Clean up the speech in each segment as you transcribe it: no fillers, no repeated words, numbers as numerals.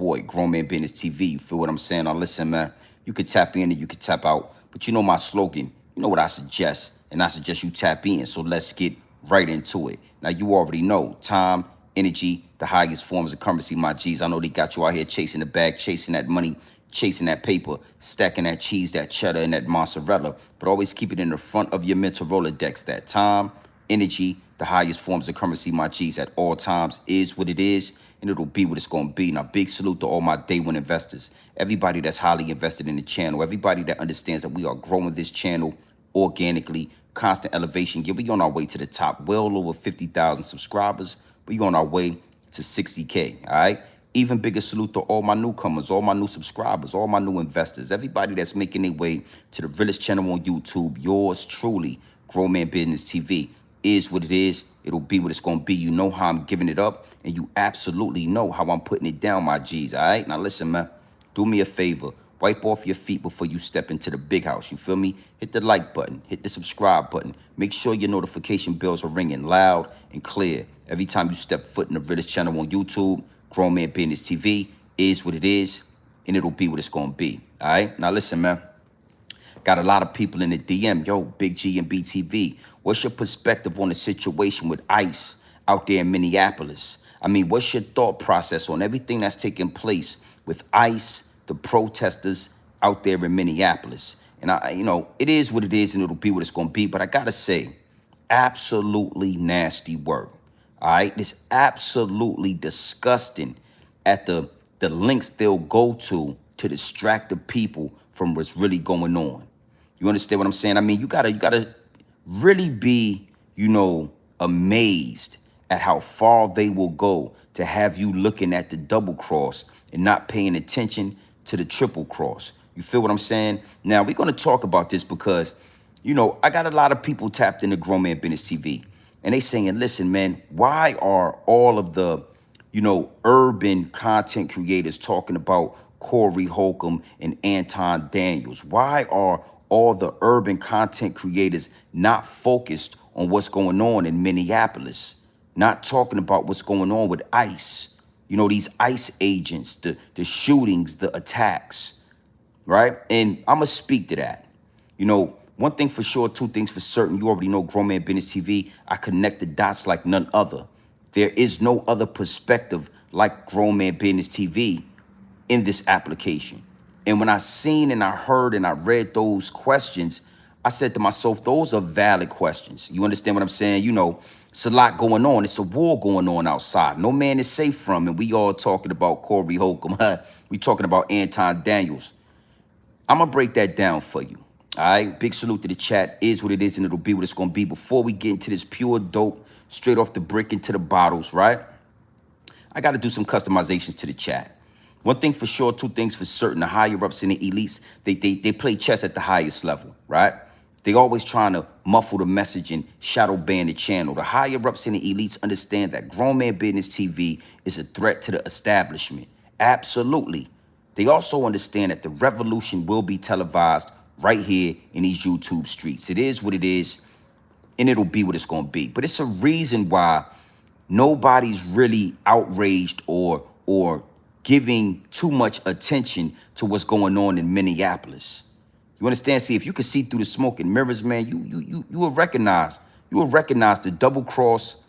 boy, Grown Man Business TV. You feel what I'm saying? Now listen, man, you could tap in and you could tap out. But you know my slogan, you know what I suggest. And I suggest you tap in. So let's get right into it. Now you already know time, energy, the highest forms of currency, my G's. I know they got you out here chasing the bag, chasing that money, chasing that paper, stacking that cheese, that cheddar, and that mozzarella. But always keep it in the front of your mental Rolodex. That time, energy, the highest forms of currency, my G's, at all times is what it is, and it'll be what it's going to be. Now, big salute to all my day one investors, everybody that's highly invested in the channel, everybody that understands that we are growing this channel organically, constant elevation. Yeah, we on our way to the top, well over 50,000 subscribers. We on our way to 60K, all right? Even bigger salute to all my newcomers, all my new subscribers, all my new investors, everybody that's making their way to the Realest channel on YouTube. Yours truly, Grown Man Business TV, is what it is. It'll be what it's going to be. You know how I'm giving it up, and you absolutely know how I'm putting it down, my G's, all right? Now, listen, man, do me a favor. Wipe off your feet before you step into the big house. You feel me? Hit the like button. Hit the subscribe button. Make sure your notification bells are ringing loud and clear every time you step foot in the Realest channel on YouTube. Grown Man Business TV is what it is, and it'll be what it's going to be, all right? Now, listen, man. Got a lot of people in the DM. Yo, Big G and BTV, what's your perspective on the situation with ICE out there in Minneapolis? I mean, what's your thought process on everything that's taking place with ICE, the protesters out there in Minneapolis? And, you know, it is what it is, and it'll be what it's going to be. But I got to say, absolutely nasty work, all right? It's absolutely disgusting at the lengths they'll go to distract the people from what's really going on. You understand what I'm saying? I mean, you gotta really be, you know, amazed at how far they will go to have you looking at the double cross and not paying attention to the triple cross. You feel what I'm saying? Now, we're gonna talk about this because, you know, I got a lot of people tapped into Grown Man Business TV, and they saying, listen, man, why are all of the, you know, urban content creators talking about Corey Holcomb and Anton Daniels? Why are all the urban content creators not focused on what's going on in Minneapolis, not talking about what's going on with ICE? You know, these ICE agents, the shootings, the attacks, right? And I'm going to speak to that. You know, one thing for sure, two things for certain. You already know Grown Man Business TV. I connect the dots like none other. There is no other perspective like Grown Man Business TV in this application. And when I seen and I heard and I read those questions, I said to myself, those are valid questions. You understand what I'm saying? You know, it's a lot going on. It's a war going on outside. No man is safe from it. We all talking about Corey Holcomb. We talking about Anton Daniels. I'm going to break that down for you. All right? Big salute to the chat. Is what it is, and it'll be what it's going to be. Before we get into this pure dope, straight off the brick into the bottles, right? I got to do some customizations to the chat. One thing for sure, two things for certain. The higher-ups and the elites, they play chess at the highest level, right? They always trying to muffle the message and shadow ban the channel. The higher-ups and the elites understand that Grown Man Business TV is a threat to the establishment. Absolutely. They also understand that the revolution will be televised right here in these YouTube streets. It is what it is, and it'll be what it's going to be. But it's a reason why nobody's really outraged or giving too much attention to what's going on in Minneapolis. You understand? See, if you could see through the smoke and mirrors, man, you will recognize the double cross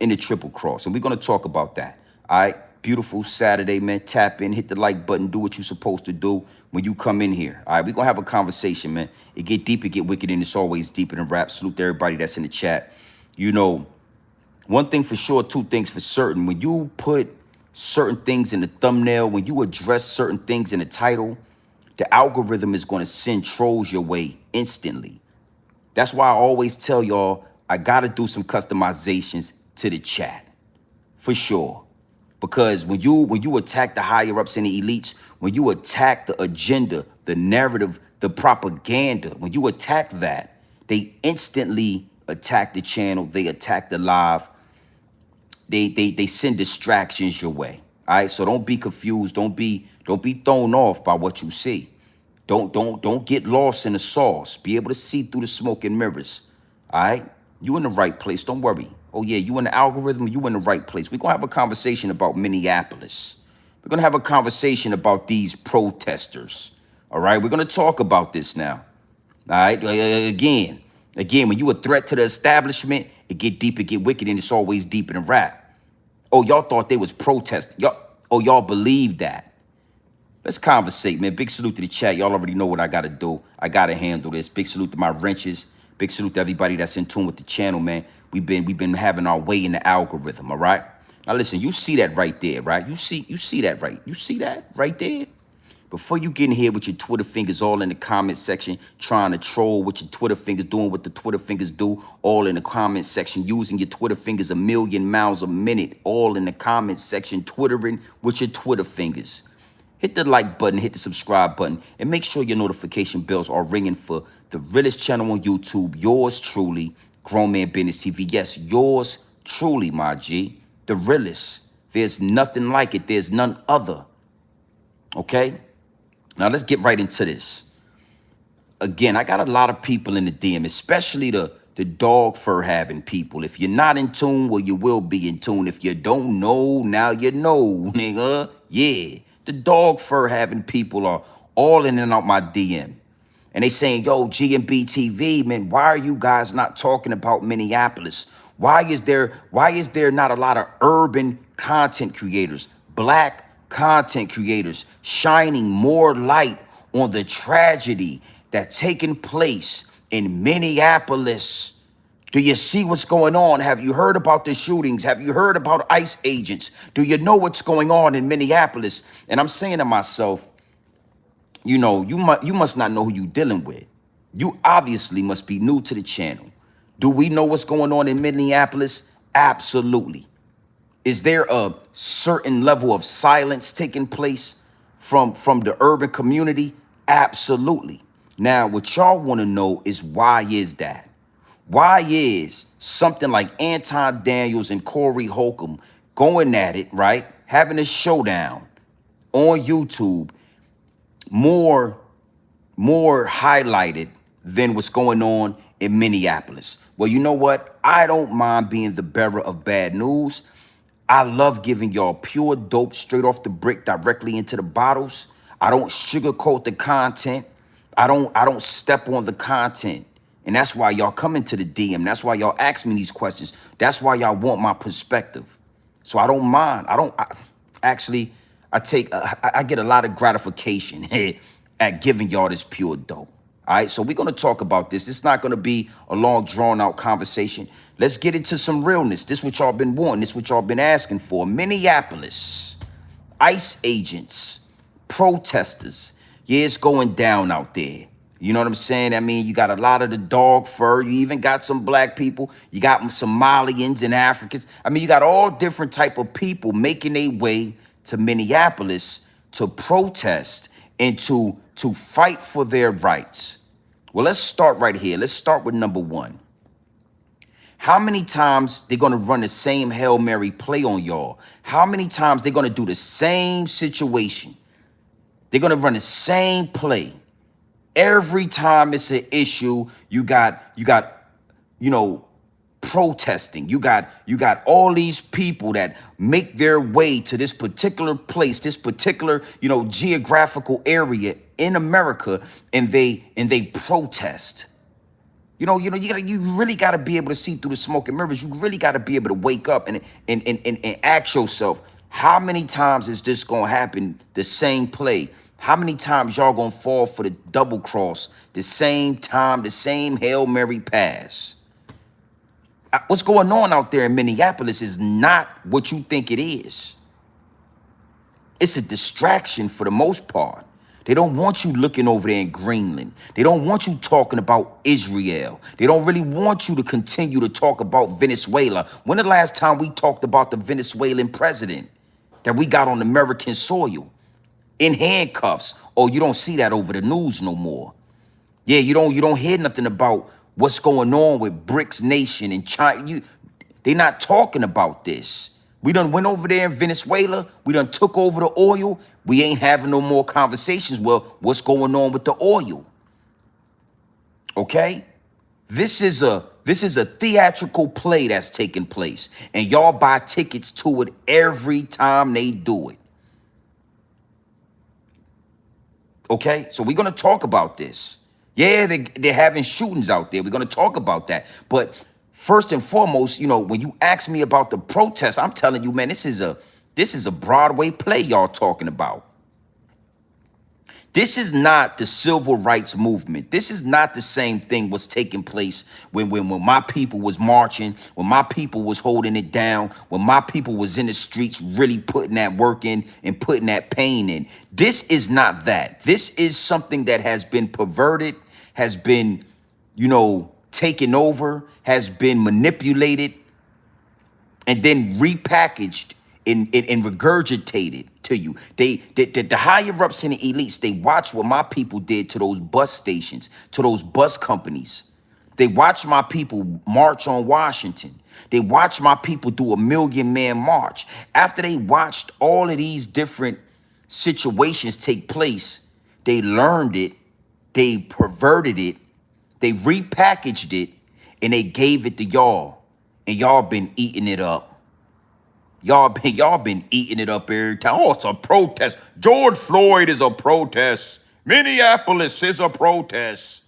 and the triple cross. And we're going to talk about that. All right. Beautiful Saturday, man. Tap in, hit the like button, do what you're supposed to do when you come in here. All right. We're going to have a conversation, man. It get deep, it get wicked, and it's always deeper than rap. Salute to everybody that's in the chat. You know, one thing for sure, two things for certain. When you put certain things in the thumbnail, when you address certain things in the title, the algorithm is going to send trolls your way instantly. That's why I always tell y'all, I got to do some customizations to the chat for sure. Because when you attack the higher ups and the elites, when you attack the agenda, the narrative, the propaganda, when you attack that, they instantly attack the channel, they attack the live. They send distractions your way. All right. So don't be confused. Don't be thrown off by what you see. Don't get lost in the sauce. Be able to see through the smoke and mirrors. All right. You in the right place. Don't worry. Oh yeah, you in the algorithm, you in the right place. We're gonna have a conversation about Minneapolis. We're going to have a conversation about these protesters. All right. We're going to talk about this now. All right. Again, when you a threat to the establishment, it get deep, it get wicked, and it's always deeper than rap. Oh, y'all thought they was protesting. Y'all believe that. Let's conversate, man. Big salute to the chat. Y'all already know what I got to do. I got to handle this. Big salute to my wrenches. Big salute to everybody that's in tune with the channel, man. We've been having our way in the algorithm, all right? Now, listen, you see that right there, right? You see that right? You see that right there? Before you get in here with your Twitter fingers all in the comment section, trying to troll with your Twitter fingers, doing what the Twitter fingers do, all in the comment section, using your Twitter fingers 1,000,000 miles a minute, all in the comment section, twittering with your Twitter fingers. Hit the like button, hit the subscribe button, and make sure your notification bells are ringing for the Realest channel on YouTube. Yours truly, Grown Man Business TV. Yes, yours truly, my G. The Realest. There's nothing like it. There's none other. Okay? Now let's get right into this. Again, I got a lot of people in the DM, especially the dog fur having people. If you're not in tune, well, you will be in tune. If you don't know, now you know, nigga. Yeah. The dog fur having people are all in and out my DM. And they saying, yo, G&B TV, man, why are you guys not talking about Minneapolis? Why is there not a lot of urban content creators, black content creators shining more light on the tragedy that's taking place in Minneapolis? Do you see what's going on? Have you heard about the shootings? Have you heard about ICE agents? Do you know what's going on in Minneapolis? And I'm saying to myself, you know, you must not know who you're dealing with. You obviously must be new to the channel. Do we know what's going on in Minneapolis? Absolutely. Is there a certain level of silence taking place from the urban community? Absolutely. Now, what y'all want to know is, why is that? Why is something like Anton Daniels and Corey Holcomb going at it, right? Having a showdown on YouTube more highlighted than what's going on in Minneapolis? Well, you know what? I don't mind being the bearer of bad news. I love giving y'all pure dope straight off the brick directly into the bottles. I don't sugarcoat the content. I don't step on the content. And that's why y'all come into the DM. That's why y'all ask me these questions. That's why y'all want my perspective. So I don't mind. I get a lot of gratification at giving y'all this pure dope. All right, so we're going to talk about this. It's not going to be a long, drawn-out conversation. Let's get into some realness. This is what y'all been wanting. This is what y'all been asking for. Minneapolis, ICE agents, protesters. Yeah, it's going down out there. You know what I'm saying? I mean, you got a lot of the dog fur. You even got some black people. You got Somalians and Africans. I mean, you got all different type of people making their way to Minneapolis to protest and to fight for their rights. Well, let's start right here. Let's start with number one. How many times they're going to run the same Hail Mary play on y'all? How many times they're going to do the same situation? They're going to run the same play. Every time it's an issue, you got, you know, protesting. You got all these people that make their way to this particular place, this particular, you know, geographical area in America, and they protest. You really got to be able to see through the smoke and mirrors. You really got to be able to wake up and ask yourself, how many times is this going to happen? The same play. How many times y'all going to fall for the double cross? The same time, the same Hail Mary pass. What's going on out there in Minneapolis is not what you think it is. It's a distraction for the most part. They don't want you looking over there in Greenland. They don't want you talking about Israel. They don't really want you to continue to talk about Venezuela. When the last time we talked about the Venezuelan president that we got on American soil in handcuffs? Oh, you don't see that over the news no more. Yeah, you don't hear nothing about what's going on with BRICS Nation and China. They're not talking about this. We done went over there in Venezuela. We done took over the oil. We ain't having no more conversations. Well, what's going on with the oil? Okay? This is a theatrical play that's taking place. And y'all buy tickets to it every time they do it. Okay, so we're gonna talk about this. Yeah, they're having shootings out there. We're gonna talk about that. But first and foremost, when you ask me about the protests, I'm telling you, man, this is a Broadway play y'all talking about. This is not the civil rights movement. This is not the same thing was taking place when my people was marching, when my people was holding it down, when my people was in the streets really putting that work in and putting that pain in. This is not that. This is something that has been perverted, has been, taken over, has been manipulated, and then repackaged and regurgitated to you. The higher ups and the elites, they watch what my people did to those bus stations, to those bus companies. They watched my people march on Washington. They watched my people do a 1,000,000-man march. After they watched all of these different situations take place, they learned it, they perverted it, they repackaged it, and they gave it to y'all. And y'all been eating it up. Y'all been eating it up every time. Oh, it's a protest. George Floyd is a protest. Minneapolis is a protest.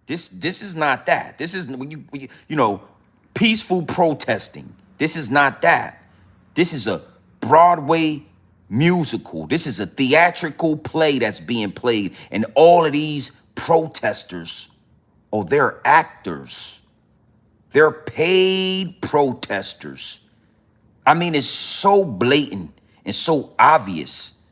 This is not that. This is when you peaceful protesting. This is not that. This is a Broadway musical. This is a theatrical play that's being played, and all of these protesters, they're actors. They're paid protesters. I mean, it's so blatant and so obvious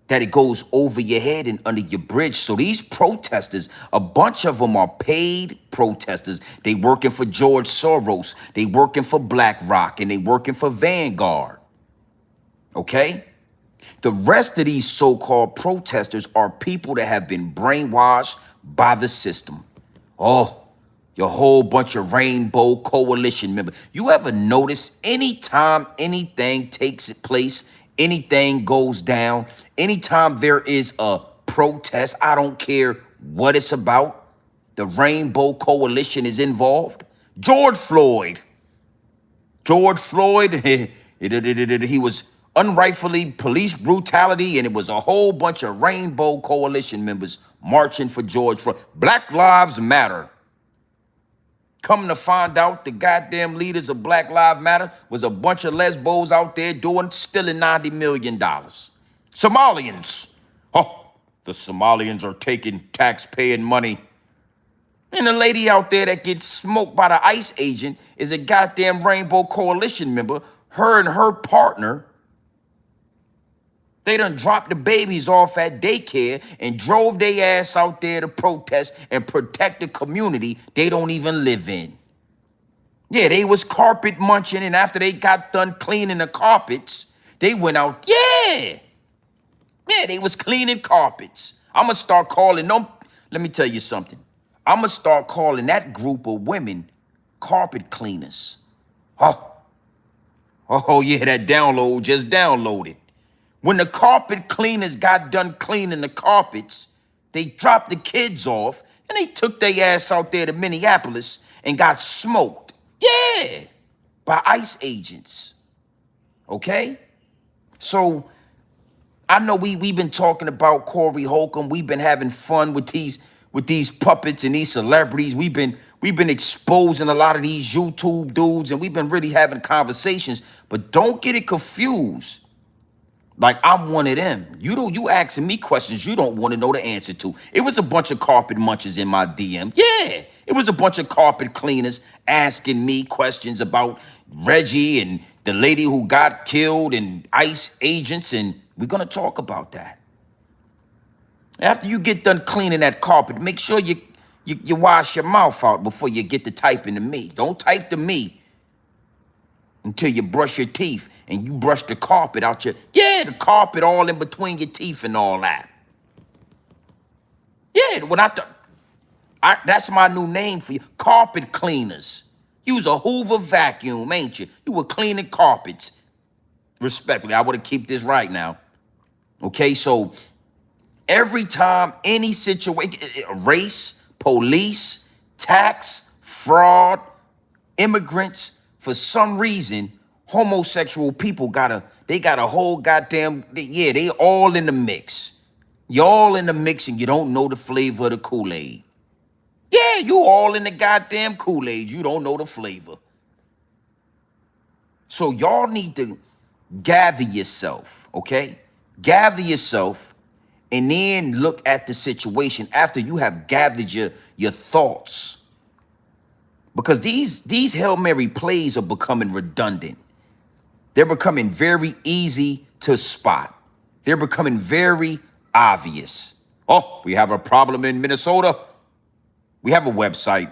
that it goes over your head and under your bridge. So these protesters, a bunch of them are paid protesters. They working for George Soros. They working for BlackRock, and they working for Vanguard. Okay? The rest of these so-called protesters are people that have been brainwashed by the system. Oh, your whole bunch of Rainbow Coalition members. You ever notice anytime anything takes place, anything goes down, anytime there is a protest, I don't care what it's about, the Rainbow Coalition is involved? George Floyd, he was unrightfully police brutality, and it was a whole bunch of Rainbow Coalition members marching for George Floyd. Black Lives Matter. Come to find out, the goddamn leaders of Black Lives Matter was a bunch of lesbos out there stealing $90 million. Somalians. Oh, the Somalians are taking tax-paying money. And the lady out there that gets smoked by the ICE agent is a goddamn Rainbow Coalition member. Her and her partner, they done dropped the babies off at daycare and drove their ass out there to protest and protect the community they don't even live in. Yeah, they was carpet munching, and after they got done cleaning the carpets, they went out. Yeah, they was cleaning carpets. I'm going to start calling them. Let me tell you something. I'm going to start calling that group of women carpet cleaners. Oh, yeah, that download just downloaded. When the carpet cleaners got done cleaning the carpets, they dropped the kids off and they took their ass out there to Minneapolis and got smoked. Yeah, by ICE agents. Okay? So I know we've been talking about Corey Holcomb. We've been having fun with these puppets and these celebrities. We've been exposing a lot of these YouTube dudes, and we've been really having conversations. But don't get it confused. Like I'm one of them. You asking me questions you don't want to know the answer to. It was a bunch of carpet munchers in my DM. Yeah, it was a bunch of carpet cleaners asking me questions about Reggie and the lady who got killed and ICE agents, and we're gonna talk about that. After you get done cleaning that carpet, make sure you wash your mouth out before you get to typing to me. Don't type to me until you brush your teeth and you brush the carpet out the carpet all in between your teeth and all that. Yeah, that's my new name for you, carpet cleaners. You was a Hoover vacuum, ain't you? You were cleaning carpets. Respectfully, I want to keep this right now. Okay, so every time any situation, race, police, tax, fraud, immigrants, for some reason, Homosexual people they got a whole goddamn, yeah, they all in the mix. Y'all in the mix and you don't know the flavor of the Kool-Aid. Yeah, you all in the goddamn Kool-Aid. You don't know the flavor. So y'all need to gather yourself, okay? Gather yourself and then look at the situation after you have gathered your thoughts. Because these Hail Mary plays are becoming redundant. They're becoming very easy to spot. They're becoming very obvious. Oh, we have a problem in Minnesota. We have a website.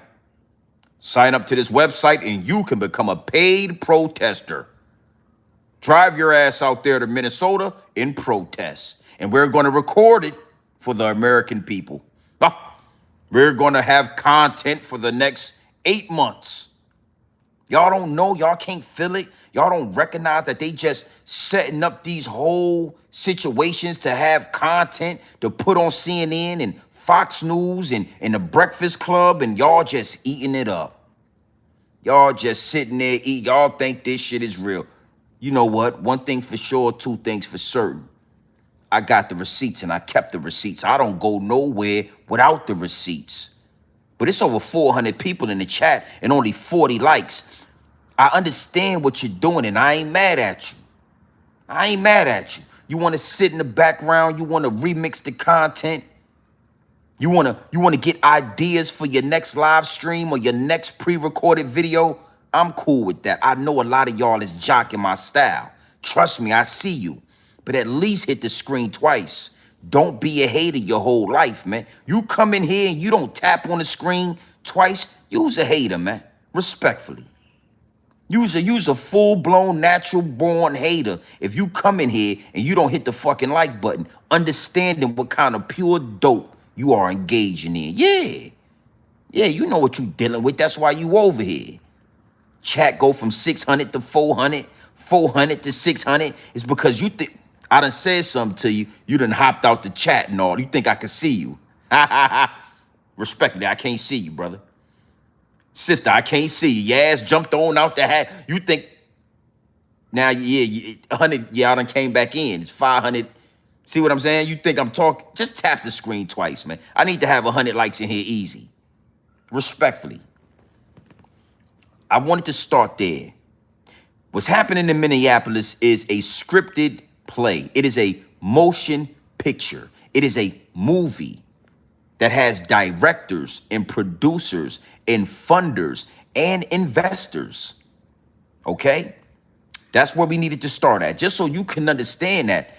Sign up to this website and you can become a paid protester. Drive your ass out there to Minnesota in protest. And we're going to record it for the American people. We're going to have content for the next 8 months. Y'all don't know. Y'all can't feel it. Y'all don't recognize that they just setting up these whole situations to have content to put on CNN and Fox News and the Breakfast Club, and y'all just eating it up. Y'all just sitting there eat. Y'all think this shit is real. You know what? One thing for sure, two things for certain. I got the receipts and I kept the receipts. I don't go nowhere without the receipts. But it's over 400 people in the chat and only 40 likes. I understand what you're doing and I ain't mad at you. I ain't mad at you. You want to sit in the background. You want to remix the content. You want to get ideas for your next live stream or your next pre-recorded video. I'm cool with that. I know a lot of y'all is jocking my style. Trust me, I see you. But at least hit the screen twice. Don't be a hater your whole life, man. You come in here and you don't tap on the screen twice, you's a hater, man. Respectfully. You's a full-blown, natural-born hater if you come in here and you don't hit the fucking like button, understanding what kind of pure dope you are engaging in. Yeah. Yeah, you know what you dealing with. That's why you over here. Chat go from 600 to 400, 400 to 600. It's because you think I done said something to you. You done hopped out the chat and all. You think I can see you. Respectfully, I can't see you, brother. Sister, I can't see you. Your ass jumped on out the hat. You think, now, yeah, 100, yeah, I done came back in. It's 500. See what I'm saying? You think I'm talking? Just tap the screen twice, man. I need to have 100 likes in here easy. Respectfully. I wanted to start there. What's happening in Minneapolis is a scripted play. It is a motion picture. It is a movie that has directors and producers and funders and investors. Okay? That's where we needed to start at, just so you can understand that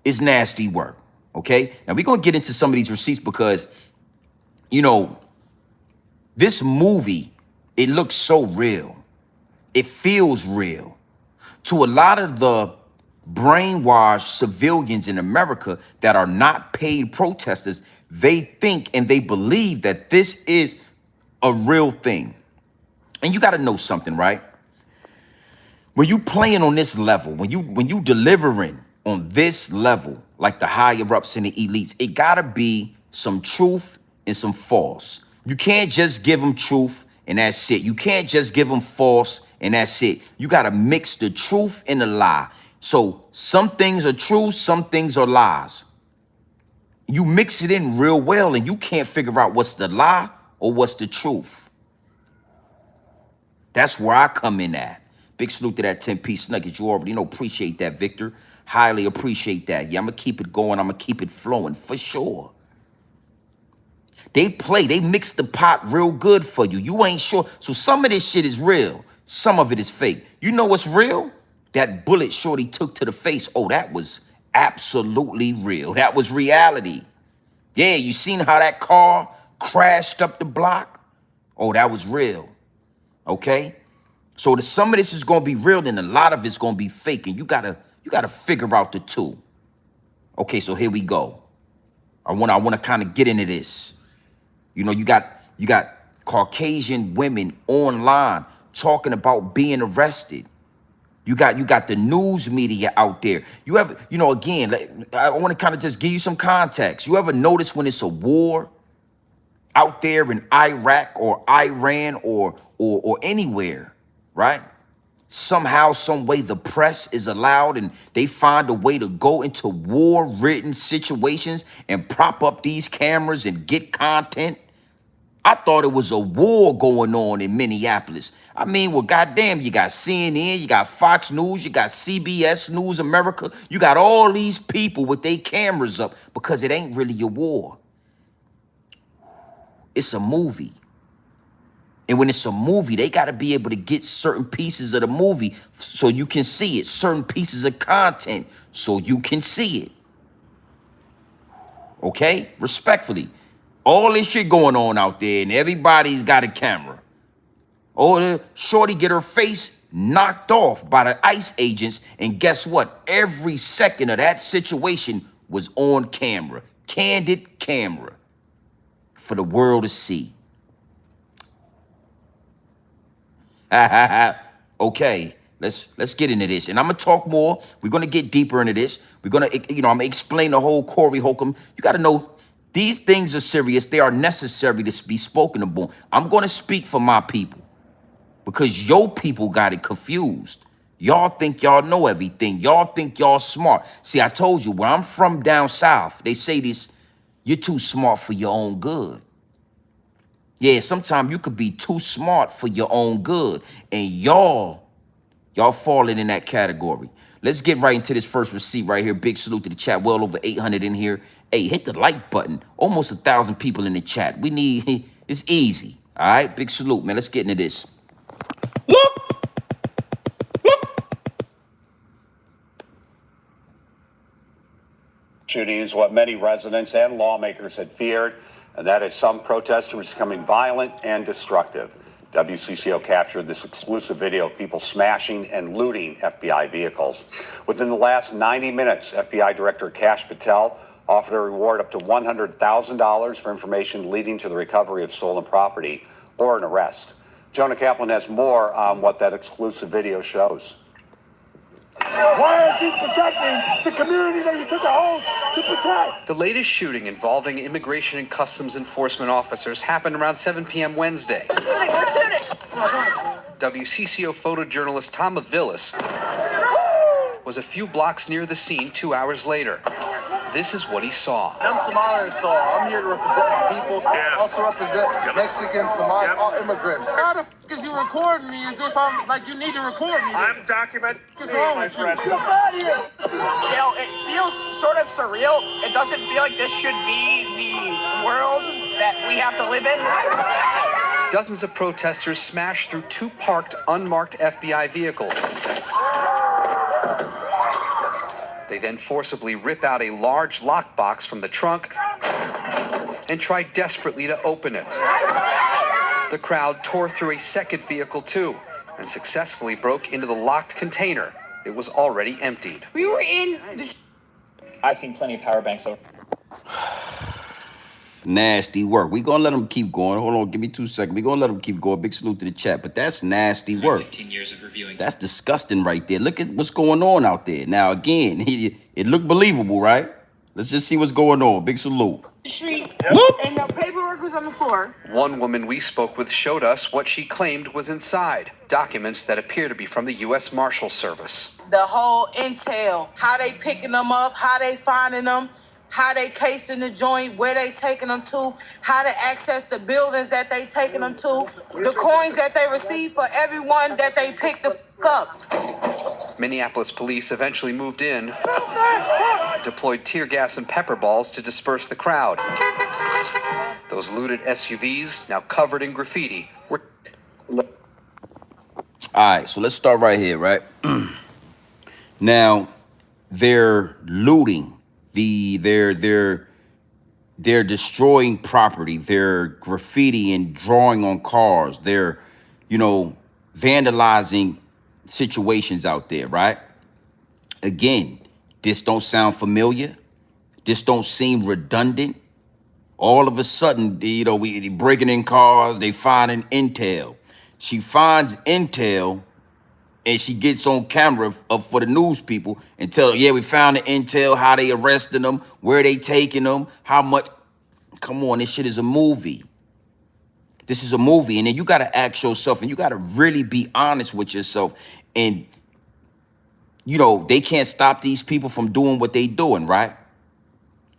it's nasty work. Okay? Now, we're going to get into some of these receipts because, you know, this movie, it looks so real. It feels real. To a lot of the brainwashed civilians in America that are not paid protesters, they think and they believe that this is a real thing. And you got to know something, right? When you playing on this level, when you delivering on this level, like the higher ups and the elites, it got to be some truth and some false. You can't just give them truth and that's it. You can't just give them false and that's it. You got to mix the truth and the lie. So some things are true, some things are lies. You mix it in real well and you can't figure out what's the lie or what's the truth. That's where I come in at. Big salute to that 10-piece nugget. You already know. Appreciate that, Victor. Highly appreciate that. Yeah, I'm going to keep it going. I'm going to keep it flowing for sure. They mix the pot real good for you. You ain't sure. So some of this shit is real. Some of it is fake. You know what's real? That bullet Shorty took to the face. Oh, that was absolutely real. That was reality. Yeah, you seen how that car crashed up the block? Oh, that was real. Okay? So some of this is going to be real and a lot of it's going to be fake. And you gotta figure out the two. Okay, so here we go. I want to kind of get into this. You know, you got Caucasian women online talking about being arrested. You got the news media out there. You ever, you know, again, I want to kind of just give you some context. You ever notice when it's a war out there in Iraq or Iran or anywhere, right? Somehow, some way, the press is allowed and they find a way to go into war-ridden situations and prop up these cameras and get content. I thought it was a war going on in Minneapolis. I mean, well, goddamn, you got CNN, you got Fox News, you got CBS News America. You got all these people with their cameras up because it ain't really a war. It's a movie. And when it's a movie, they got to be able to get certain pieces of the movie so you can see it, certain pieces of content so you can see it. Okay? Respectfully. All this shit going on out there and everybody's got a camera. Oh, the shorty get her face knocked off by the ICE agents. And guess what? Every second of that situation was on camera. Candid camera for the world to see. Okay, let's get into this. And I'm gonna talk more. We're gonna get deeper into this. We're gonna, I'm gonna explain the whole Corey Holcomb. You gotta know these things are serious. They are necessary to be spoken about. I'm gonna speak for my people because your people got it confused. Y'all think y'all know everything. Y'all think y'all smart. See, I told you, where I'm from down south, they say this, you're too smart for your own good. Yeah, sometimes you could be too smart for your own good. And y'all falling in that category. Let's get right into this first receipt right here. Big salute to the chat. Well over 800 in here. Hey, hit the like button. Almost 1,000 people in the chat. We need, it's easy. All right, big salute, man. Let's get into this. Look! Shooting is what many residents and lawmakers had feared, and that is some protesters becoming violent and destructive. WCCO captured this exclusive video of people smashing and looting FBI vehicles. Within the last 90 minutes, FBI Director Kash Patel offered a reward up to $100,000 for information leading to the recovery of stolen property or an arrest. Jonah Kaplan has more on what that exclusive video shows. Why aren't you protecting the community that you took a oath to protect? The latest shooting involving Immigration and Customs Enforcement officers happened around 7 p.m. Wednesday. We're shooting! WCCO photojournalist Tom Avilis was a few blocks near the scene 2 hours later. This is what he saw. I'm Somalian, so I'm here to represent my people. Also represent Mexican, Somali, all immigrants. How the f*** is you recording me as if I'm like you need to record me? I'm documenting. What's wrong with you? You know, it feels sort of surreal. It doesn't feel like this should be the world that we have to live in. Dozens of protesters smashed through two parked, unmarked FBI vehicles. They then forcibly rip out a large lockbox from the trunk and try desperately to open it. The crowd tore through a second vehicle too and successfully broke into the locked container. It was already emptied. We were in this. I've seen plenty of power banks. Nasty work. We gonna let them keep going. Hold on, give me 2 seconds. We gonna let them keep going. Big salute to the chat, but that's nasty work. 15 years of reviewing. That's disgusting right there. Look at what's going on out there. Now again, it looked believable, right? Let's just see what's going on. Big salute. Street, and the paperwork was on the floor. One woman we spoke with showed us what she claimed was inside, documents that appear to be from the U.S. Marshal Service. The whole intel, how they picking them up, how they finding them, how they casing the joint, where they taking them to, how to access the buildings that they taking them to, the coins that they receive for everyone that they pick the f*** up. Minneapolis police eventually moved in, deployed tear gas and pepper balls to disperse the crowd. Those looted SUVs, now covered in graffiti, were... All right, so let's start right here, right? Now, they're looting. They're destroying property. They're graffiti and drawing on cars. They're, vandalizing situations out there, right? Again, this don't sound familiar. This don't seem redundant. All of a sudden, we breaking in cars. They finding intel. She finds intel. And she gets on camera for the news people and tell them, yeah, we found the intel, how they arresting them, where they taking them, how much. Come on, this shit is a movie. This is a movie. And then you got to ask yourself, and you got to really be honest with yourself. And, you know, they can't stop these people from doing what they doing, right?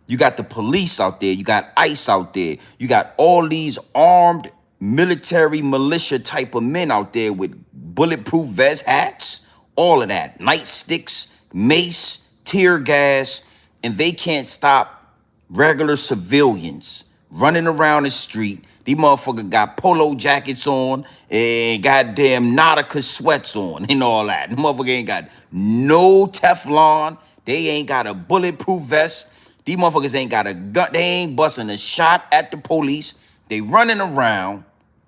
You got the police out there. You got ICE out there. You got all these armed military militia type of men out there with bulletproof vest, hats, all of that. Nightsticks, mace, tear gas, and they can't stop regular civilians running around the street. These motherfuckers got polo jackets on and goddamn Nautica sweats on and all that. The motherfucker ain't got no Teflon. They ain't got a bulletproof vest. These motherfuckers ain't got a gun. They ain't busting a shot at the police. They running around,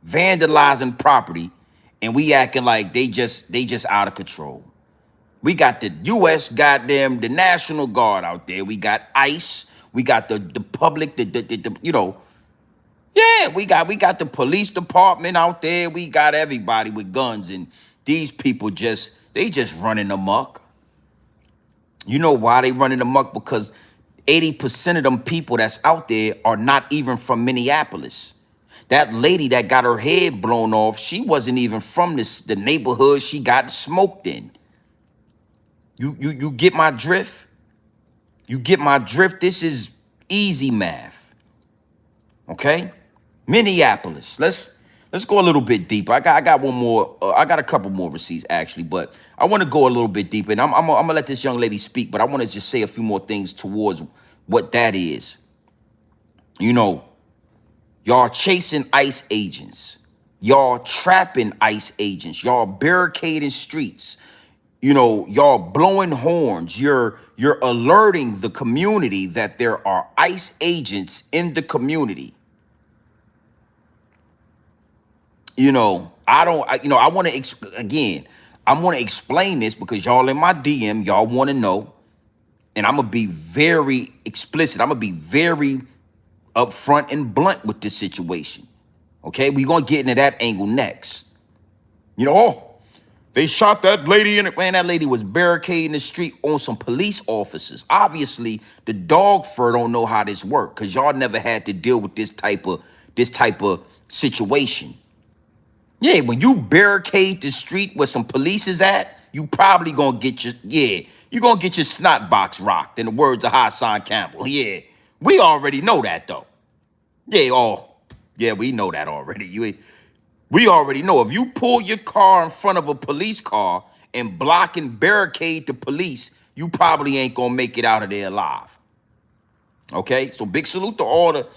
vandalizing property, and we acting like they just out of control. We got the U.S. goddamn, the National Guard out there. We got ICE. We got the public, you know, yeah, we got the police department out there. We got everybody with guns, and these people they just running amok. You know why they running amok? Because 80% of them people that's out there are not even from Minneapolis. That lady that got her head blown off, she wasn't even from the neighborhood she got smoked in. You get my drift? You get my drift? This is easy math. Okay? Minneapolis. Let's go a little bit deeper. I got one more. I got a couple more receipts actually, but I want to go a little bit deeper. And I'm gonna let this young lady speak, but I want to just say a few more things towards what that is. You know, y'all chasing ICE agents, y'all trapping ICE agents, y'all barricading streets. You know, y'all blowing horns. You're alerting the community that there are ICE agents in the community. You know, I want to, again, I want to explain this because y'all in my DM, y'all want to know. And I'm going to be very explicit. I'm going to be very upfront and blunt with this situation. Okay, we're going to get into that angle next. You know, oh, they shot that lady in it. Man, that lady was barricading the street on some police officers. Obviously, the dog fur don't know how this works because y'all never had to deal with this type of situation. Yeah, when you barricade the street where some police is at, you probably gonna get you're gonna get your snot box rocked, in the words of Hassan Campbell. Yeah, we already know that though. Yeah, we know that already. We already know if you pull your car in front of a police car and block and barricade the police, you probably ain't gonna make it out of there alive. Okay, so big salute to all the,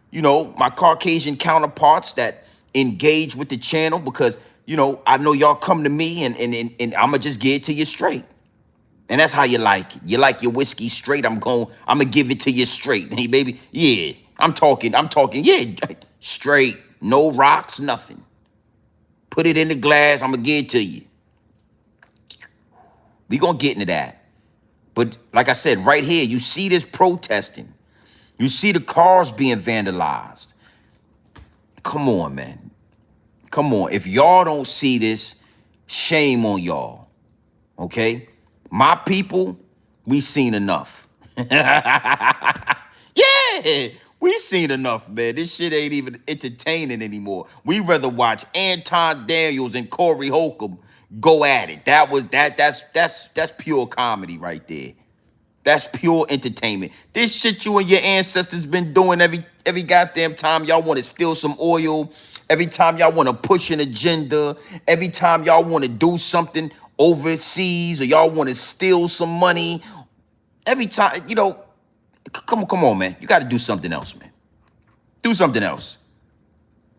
you know, my Caucasian counterparts that engage with the channel because, you know, I know y'all come to me and I'ma just get it to you straight. And that's how you like it. You like your whiskey straight, I'ma give it to you straight. Hey, baby, yeah, I'm talking, yeah, straight, no rocks, nothing. Put it in the glass, I'ma give it to you. We gonna get into that. But like I said, right here, you see this protesting. You see the cars being vandalized. Come on, man. Come on. If y'all don't see this, shame on y'all. Okay? My people, we seen enough. Yeah, we seen enough, man. This shit ain't even entertaining anymore. We rather watch Anton Daniels and Corey Holcomb go at it. That's pure comedy right there. That's pure entertainment. This shit you and your ancestors been doing every goddamn time y'all want to steal some oil, every time y'all want to push an agenda, every time y'all want to do something overseas or y'all want to steal some money, every time, you know, come on, man. You got to do something else, man. Do something else.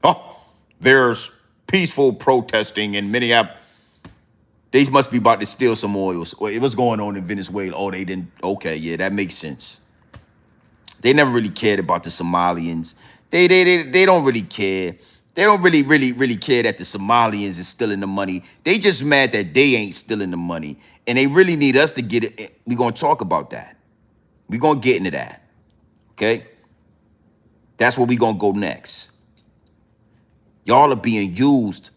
Oh, there's peaceful protesting in Minneapolis. They must be about to steal some oil. What's going on in Venezuela? Oh, they didn't. Okay, yeah, that makes sense. They never really cared about the Somalians. They don't really care. They don't really care that the Somalians is stealing the money. They just mad that they ain't stealing the money. And they really need us to get it. We're going to talk about that. We're going to get into that. Okay? That's where we're going to go next. Y'all are being used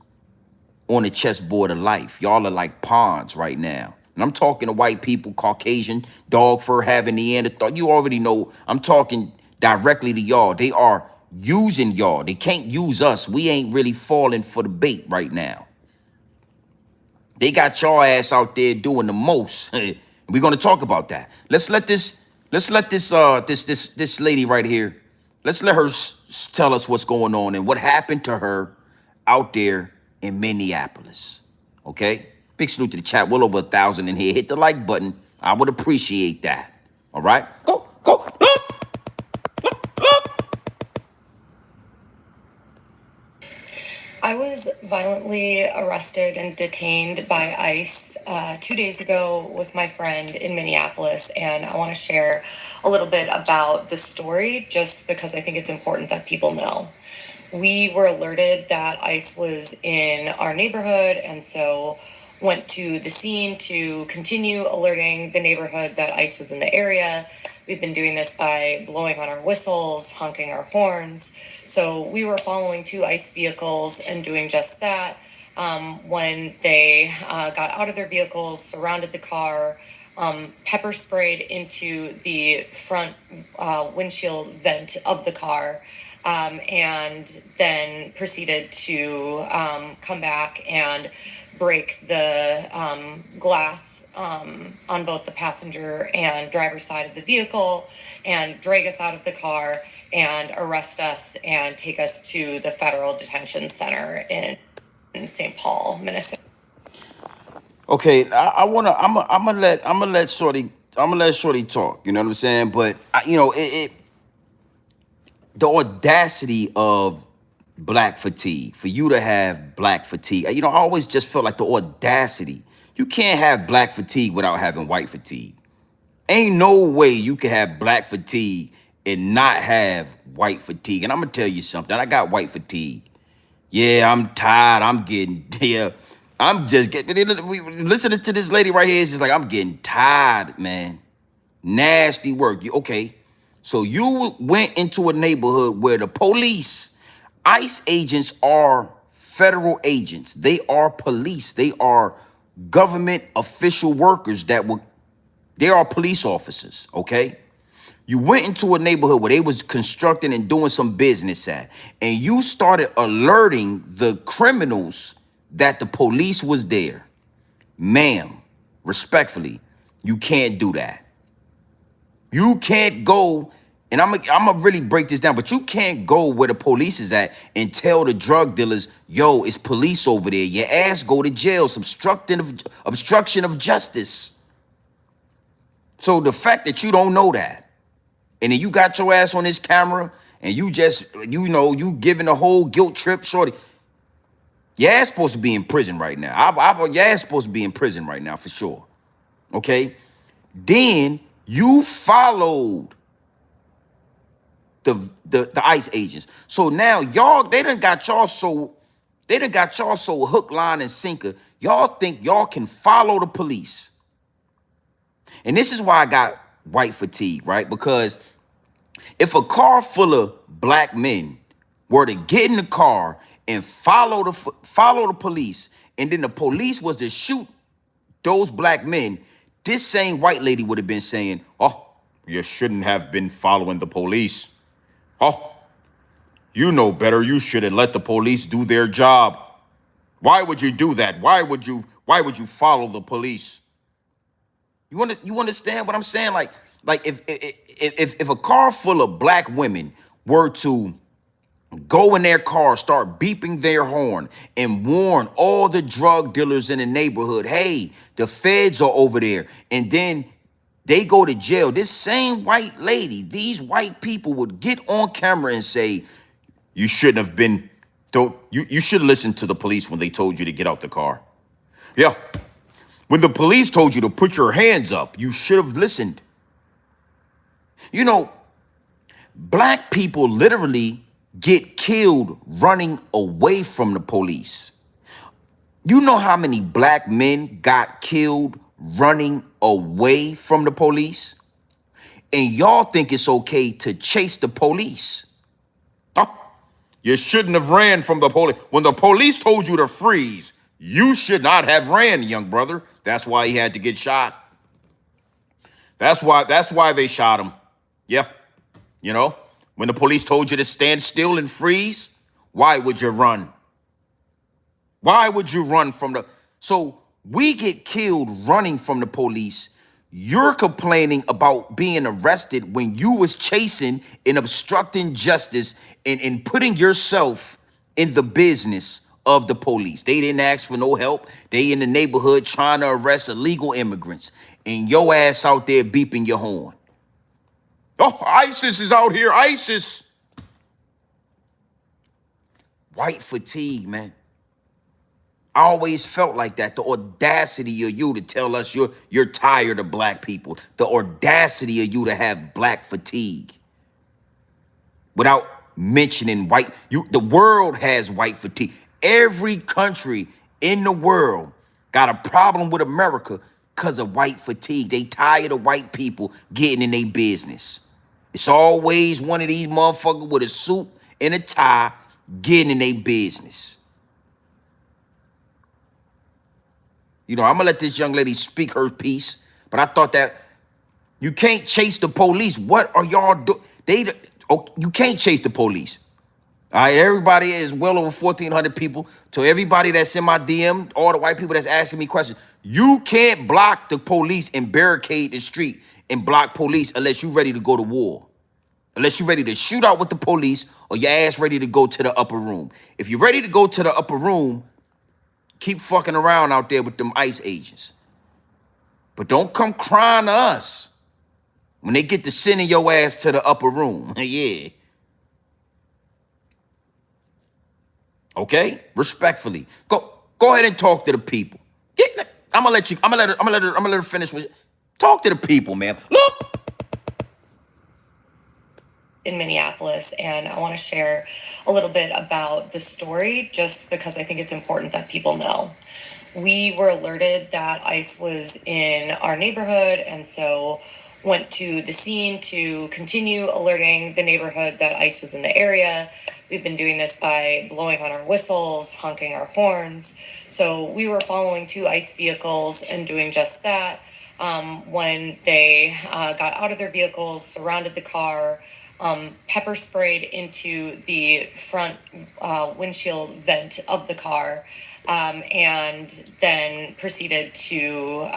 on the chessboard of life. Y'all are like pawns right now. And I'm talking to white people, Caucasian, dog fur having Neanderthal. You already know I'm talking directly to y'all. They are using y'all. They can't use us. We ain't really falling for the bait right now. They got your ass out there doing the most. We're gonna talk about that. Let's let this lady right here. Let's let her tell us what's going on and what happened to her out there in Minneapolis. Okay? Big salute to the chat. Well over 1,000 in here. Hit the like button. I would appreciate that. All right? Go, go, look, look. I was violently arrested and detained by ICE 2 days ago with my friend in Minneapolis, and I want to share a little bit about the story just because I think it's important that people know. We were alerted that ICE was in our neighborhood, and so went to the scene to continue alerting the neighborhood that ICE was in the area. We've been doing this by blowing on our whistles, honking our horns. So we were following 2 ICE vehicles and doing just that when they got out of their vehicles, surrounded the car, pepper sprayed into the front windshield vent of the car, and then proceeded to come back and break the glass on both the passenger and driver's side of the vehicle and drag us out of the car and arrest us and take us to the federal detention center in St. Paul, Minnesota. Okay, I'm gonna let Shorty talk. You know what I'm saying? But the audacity of black fatigue, for you to have black fatigue. I always just felt like the audacity. You can't have black fatigue without having white fatigue. Ain't no way you can have black fatigue and not have white fatigue. And I'm gonna tell you something. I got white fatigue. Yeah, I'm tired. I'm getting I'm just getting. Listening to this lady right here, it's just like I'm getting tired, man. Nasty work. Okay, so you went into a neighborhood where the police, ICE agents are federal agents. They are police. They are government official workers they are police officers, okay? You went into a neighborhood where they was constructing and doing some business at, and you started alerting the criminals that the police was there. Ma'am, respectfully, you can't do that. You can't go, and I'm gonna really break this down, but you can't go where the police is at and tell the drug dealers, yo, it's police over there. Your ass go to jail, obstruction of justice. So the fact that you don't know that, and then you got your ass on this camera, and you just, you giving a whole guilt trip, Shorty. Your ass supposed to be in prison right now. Your ass supposed to be in prison right now for sure. Okay? Then you followed the ICE agents. So now they done got y'all so hook, line, and sinker. Y'all think y'all can follow the police. And this is why I got white fatigue, right? Because if a car full of black men were to get in the car and follow the police, and then the police was to shoot those black men, this same white lady would have been saying, oh, you shouldn't have been following the police. Oh, you know better. You shouldn't let the police do their job. Why would you do that? Why would you follow the police? You understand what I'm saying? Like if a car full of black women were to go in their car, start beeping their horn, and warn all the drug dealers in the neighborhood, hey, the feds are over there, and then they go to jail, this same white lady, these white people would get on camera and say, you shouldn't have been, you should listen to the police when they told you to get out the car. Yeah. When the police told you to put your hands up, you should have listened. Black people literally get killed running away from the police. You know how many black men got killed running away from the police? And y'all think it's okay to chase the police. Oh, you shouldn't have ran from the police. When the police told you to freeze, you should not have ran, young brother. That's why he had to get shot. That's why they shot him. Yeah. When the police told you to stand still and freeze, why would you run? Why would you run from the... So We get killed running from the police. You're complaining about being arrested when you was chasing and obstructing justice and putting yourself in the business of the police. They didn't ask for no help. They in the neighborhood trying to arrest illegal immigrants. And your ass out there beeping your horn. Oh, ISIS is out here, ISIS. White fatigue, man. I always felt like that. The audacity of you to tell us you're tired of black people. The audacity of you to have black fatigue. Without mentioning white, the world has white fatigue. Every country in the world got a problem with America because of white fatigue. They tired of white people getting in their business. It's always one of these motherfuckers with a suit and a tie getting in their business. You know, I'm gonna let this young lady speak her piece, but I thought that you can't chase the police. What are y'all doing? You can't chase the police. All right, everybody is well over 1,400 people. To everybody that's in my DM, all the white people that's asking me questions, you can't block the police and barricade the street and block police unless you're ready to go to war. Unless you're ready to shoot out with the police or your ass ready to go to the upper room. If you're ready to go to the upper room, keep fucking around out there with them ICE agents. But don't come crying to us when they get to sending your ass to the upper room. Yeah. Okay? Respectfully. Go ahead and talk to the people. I'm gonna let her finish with talk to the people, man. Look. In Minneapolis, and I want to share a little bit about the story just because I think it's important that people know. We were alerted that ICE was in our neighborhood, and so went to the scene to continue alerting the neighborhood that ICE was in the area. We've been doing this by blowing on our whistles, honking our horns. So we were following 2 ICE vehicles and doing just that when they got out of their vehicles, surrounded the car, pepper sprayed into the front windshield vent of the car, and then proceeded to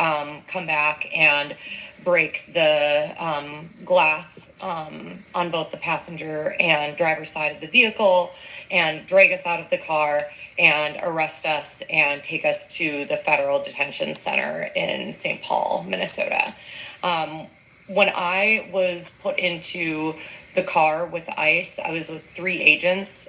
come back and break the glass on both the passenger and driver's side of the vehicle and drag us out of the car and arrest us and take us to the federal detention center in St. Paul, Minnesota. When I was put into the car with ICE, I was with 3 agents.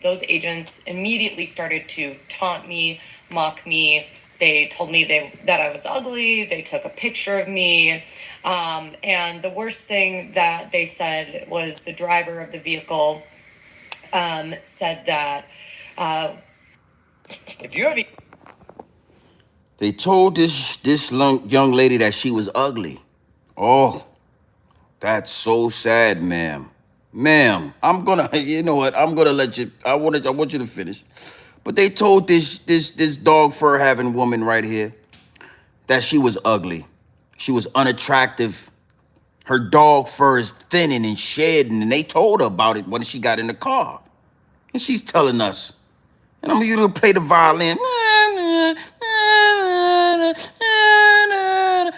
Those agents immediately started to taunt me, mock me. They told me that I was ugly. They took a picture of me. And the worst thing that they said was the driver of the vehicle said that they told this young lady that she was ugly. Oh, that's so sad, ma'am. Ma'am, I'm gonna, you know what? I'm gonna let you. I want you to finish. But they told this dog fur having woman right here that she was ugly. She was unattractive. Her dog fur is thinning and shedding, and they told her about it when she got in the car. And she's telling us, and I'm going to play the violin.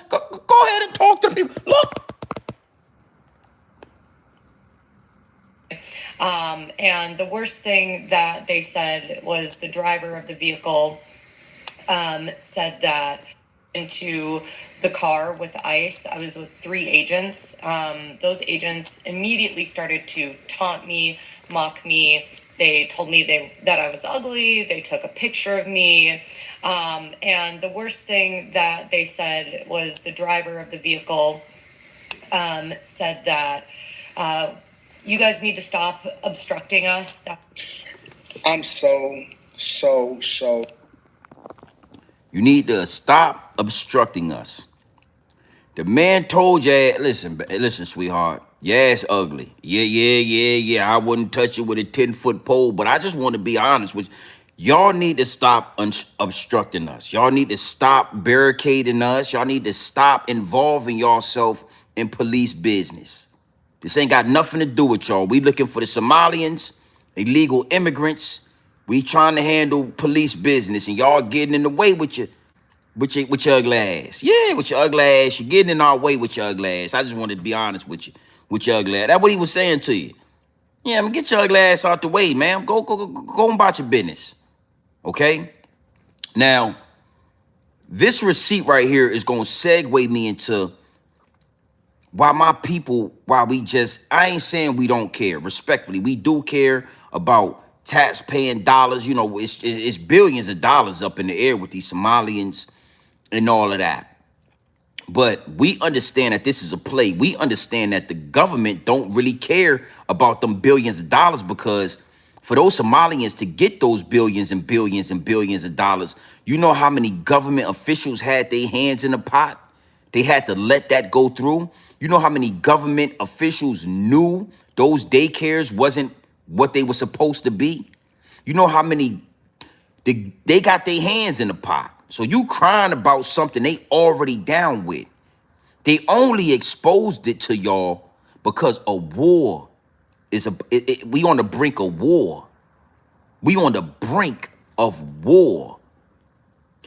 Go ahead and talk to people. Look. And the worst thing that they said was the driver of the vehicle said that into the car with ICE. I was with 3 agents. Those agents immediately started to taunt me, mock me. They told me that I was ugly. They took a picture of me. And the worst thing that they said was the driver of the vehicle said that you guys need to stop obstructing us. I'm so. You need to stop obstructing us. The man told you, listen, sweetheart. Yeah, it's ugly. Yeah. I wouldn't touch it with a 10-foot pole, but I just want to be honest with you. Y'all need to stop obstructing us. Y'all need to stop barricading us. Y'all need to stop involving yourself in police business. This ain't got nothing to do with y'all. We looking for the Somalians, illegal immigrants. We trying to handle police business, and y'all getting in the way with with your ugly ass. Yeah, with your ugly ass. You're getting in our way with your ugly ass. I just wanted to be honest with you. With your ugly ass. That's what he was saying to you. Yeah, I mean, get your ugly ass out the way, man. Go about your business. Okay? Now, this receipt right here is going to segue me into why my people, I ain't saying we don't care. Respectfully, we do care about tax-paying dollars. You know, it's billions of dollars up in the air with these Somalians and all of that. But we understand that this is a play. We understand that the government don't really care about them billions of dollars, because for those Somalians to get those billions and billions and billions of dollars, you know how many government officials had their hands in the pot? They had to let that go through. You know how many government officials knew those daycares wasn't what they were supposed to be? You know how many they got their hands in the pot. So you crying about something they already down with. They only exposed it to y'all because a war is we on the brink of war. We on the brink of war.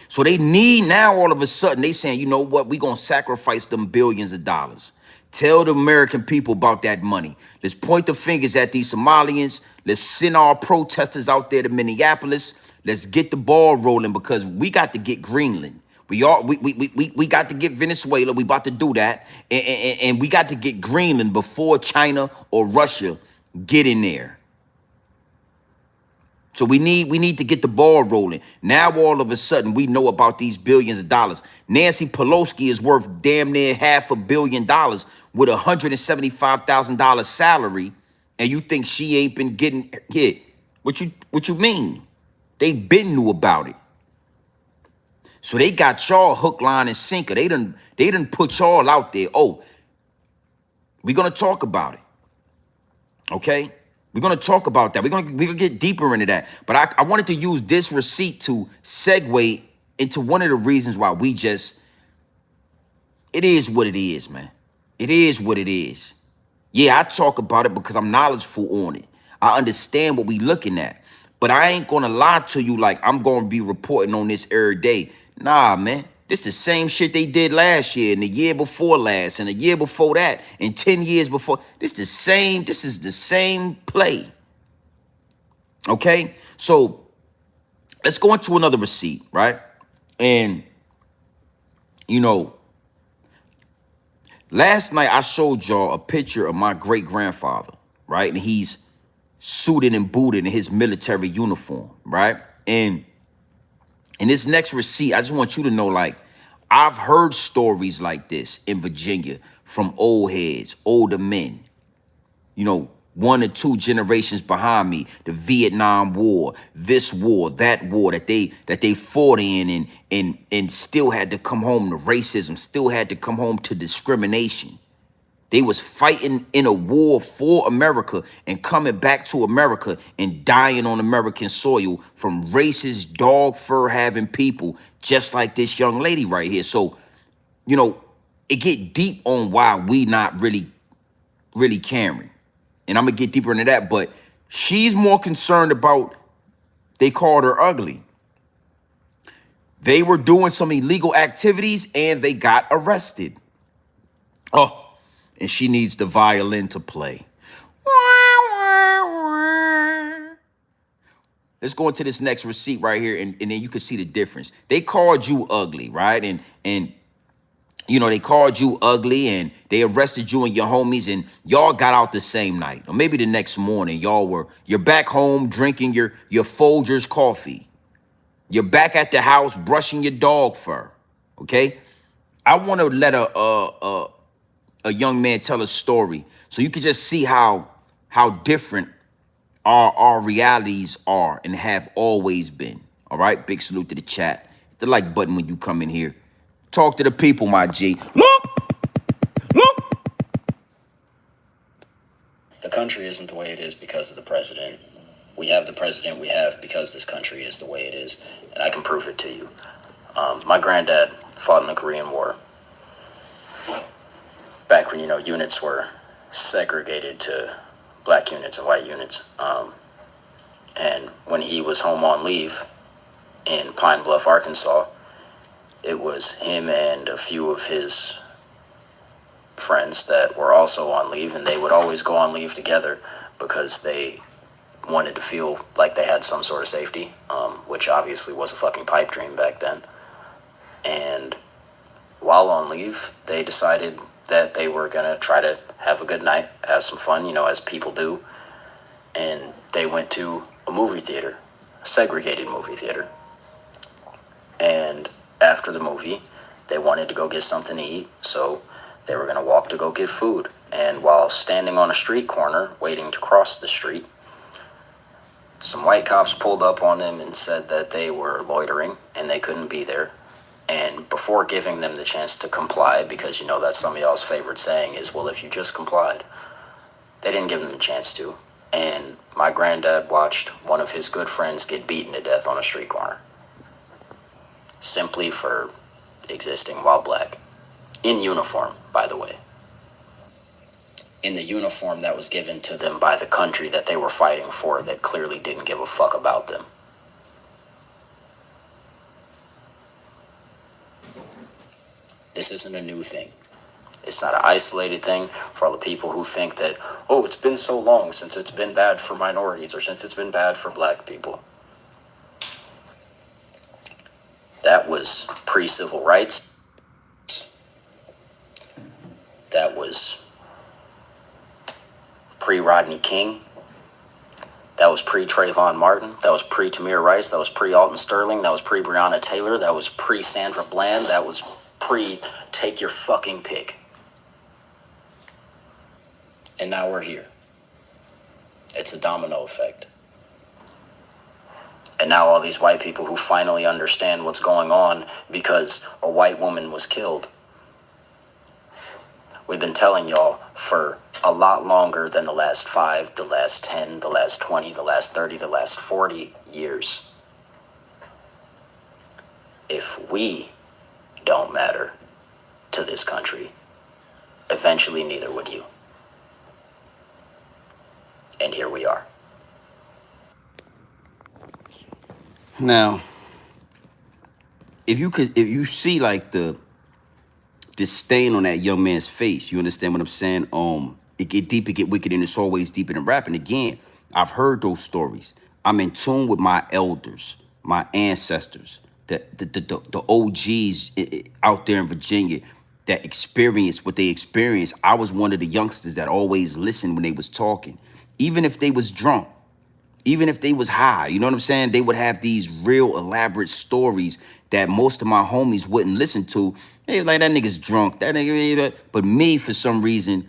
So they need now, all of a sudden, they saying, you know what, we gonna sacrifice them billions of dollars. Tell the American people about that money. Let's point the fingers at these Somalians. Let's send our protesters out there to Minneapolis. Let's get the ball rolling, because we got to get Greenland. We got to get Venezuela. We about to do that. And we got to get Greenland before China or Russia get in there. So we need to get the ball rolling. Now all of a sudden we know about these billions of dollars. Nancy Pelosi is worth damn near $500 million with a $175,000 salary, and you think she ain't been getting hit? What you mean? They been knew about it. So they got y'all hook, line, and sinker. They done put y'all out there. Oh, we're gonna talk about it. Okay? We're going to talk about that. We're going to get deeper into that. But I wanted to use this receipt to segue into one of the reasons why it is what it is, man. It is what it is. Yeah, I talk about it because I'm knowledgeable on it. I understand what we looking at. But I ain't going to lie to you like I'm going to be reporting on this every day. Nah, man. This the same shit they did last year and the year before last and the year before that and 10 years before. This is the same play. Okay? So let's go into another receipt, right? And, you know, last night I showed y'all a picture of my great-grandfather, right? And he's suited and booted in his military uniform, right? And in this next receipt, I just want you to know, like, I've heard stories like this in Virginia from old heads, older men, you know, 1 or 2 generations behind me, the Vietnam War, this war, that war that they fought in and still had to come home to racism, still had to come home to discrimination. They was fighting in a war for America and coming back to America and dying on American soil from racist, dog fur having people just like this young lady right here. So, you know, it get deep on why we not really caring. And I'm going to get deeper into that. But she's more concerned about, they called her ugly. They were doing some illegal activities and they got arrested. Oh. And she needs the violin to play. Let's go into this next receipt right here, and then you can see the difference. They called you ugly, right? And you know, they called you ugly, and they arrested you and your homies, and y'all got out the same night. Or maybe the next morning, you're back home drinking your Folgers coffee. You're back at the house brushing your dog fur, okay? I want to let a young man tell a story so you can just see how different our realities are and have always been. All right, big salute to the chat. Hit the like button when you come in here. Talk to the people, my G. Look. The country isn't the way it is because of the president. We have the president we have because this country is the way it is, and I can prove it to you. My granddad fought in the Korean War. Back when, you know, units were segregated to black units and white units. And when he was home on leave in Pine Bluff, Arkansas, It was him and a few of his friends that were also on leave, and they would always go on leave together because they wanted to feel like they had some sort of safety, which obviously was a fucking pipe dream back then. And while on leave, they decided that they were going to try to have a good night, have some fun, you know, as people do. And they went to a movie theater, a segregated movie theater. And after the movie, they wanted to go get something to eat, so they were going to walk to go get food. And while standing on a street corner, waiting to cross the street, some white cops pulled up on them and said that they were loitering and they couldn't be there. And before giving them the chance to comply, because you know that's some of y'all's favorite saying is, well, if you just complied, they didn't give them a chance to. And my granddad watched one of his good friends get beaten to death on a street corner, simply for existing while black. In uniform, by the way. In the uniform that was given to them by the country that they were fighting for that clearly didn't give a fuck about them. This isn't a new thing. It's not an isolated thing for all the people who think that, oh, it's been so long since it's been bad for minorities or since it's been bad for black people. That was pre-civil rights. That was pre-Rodney King. That was pre-Trayvon Martin. That was pre-Tamir Rice. That was pre-Alton Sterling. That was pre-Breonna Taylor. That was pre-Sandra Bland. That was pre-take your fucking pick. And now we're here. It's a domino effect. And now all these white people who finally understand what's going on because a white woman was killed. We've been telling y'all for a lot longer than the last 5, the last 10, the last 20, the last 30, the last 40 years. If we don't matter to this country, eventually neither would you. And here we are. Now, if you see like the disdain on that young man's face, you understand what I'm saying? It get deep, it get wicked, and it's always deeper than rapping. Again, I've heard those stories. I'm in tune with my elders, my ancestors, the OGs out there in Virginia that experienced what they experienced. I was one of the youngsters that always listened when they was talking, even if they was drunk. Even if they was high, you know what I'm saying? They would have these real elaborate stories that most of my homies wouldn't listen to. They like, that nigga's drunk, that nigga. But me, for some reason,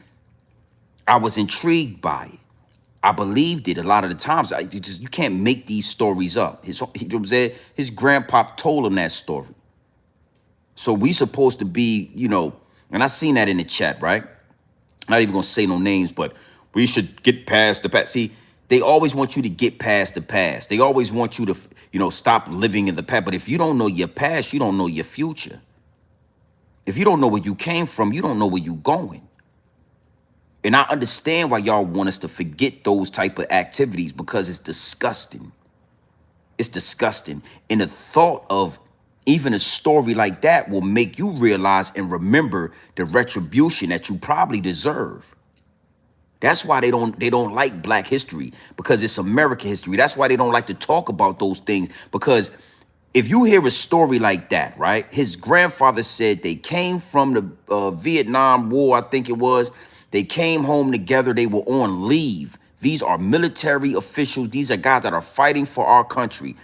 I was intrigued by it. I believed it a lot of the times. You can't make these stories up. You know what I'm saying? His grandpa told him that story. So we supposed to be, you know, and I seen that in the chat, right? I'm not even gonna say no names, but we should get past the past. See, they always want you to get past the past. They always want you to, you know, stop living in the past. But if you don't know your past, you don't know your future. If you don't know where you came from, you don't know where you're going. And I understand why y'all want us to forget those type of activities, because it's disgusting. It's disgusting. And the thought of even a story like that will make you realize and remember the retribution that you probably deserve. That's why they don't like black history, because it's American history. That's why they don't like to talk about those things, because if you hear a story like that, right? His grandfather said they came from the Vietnam War, I think it was. They came home together. They were on leave. These are military officials. These are guys that are fighting for our country.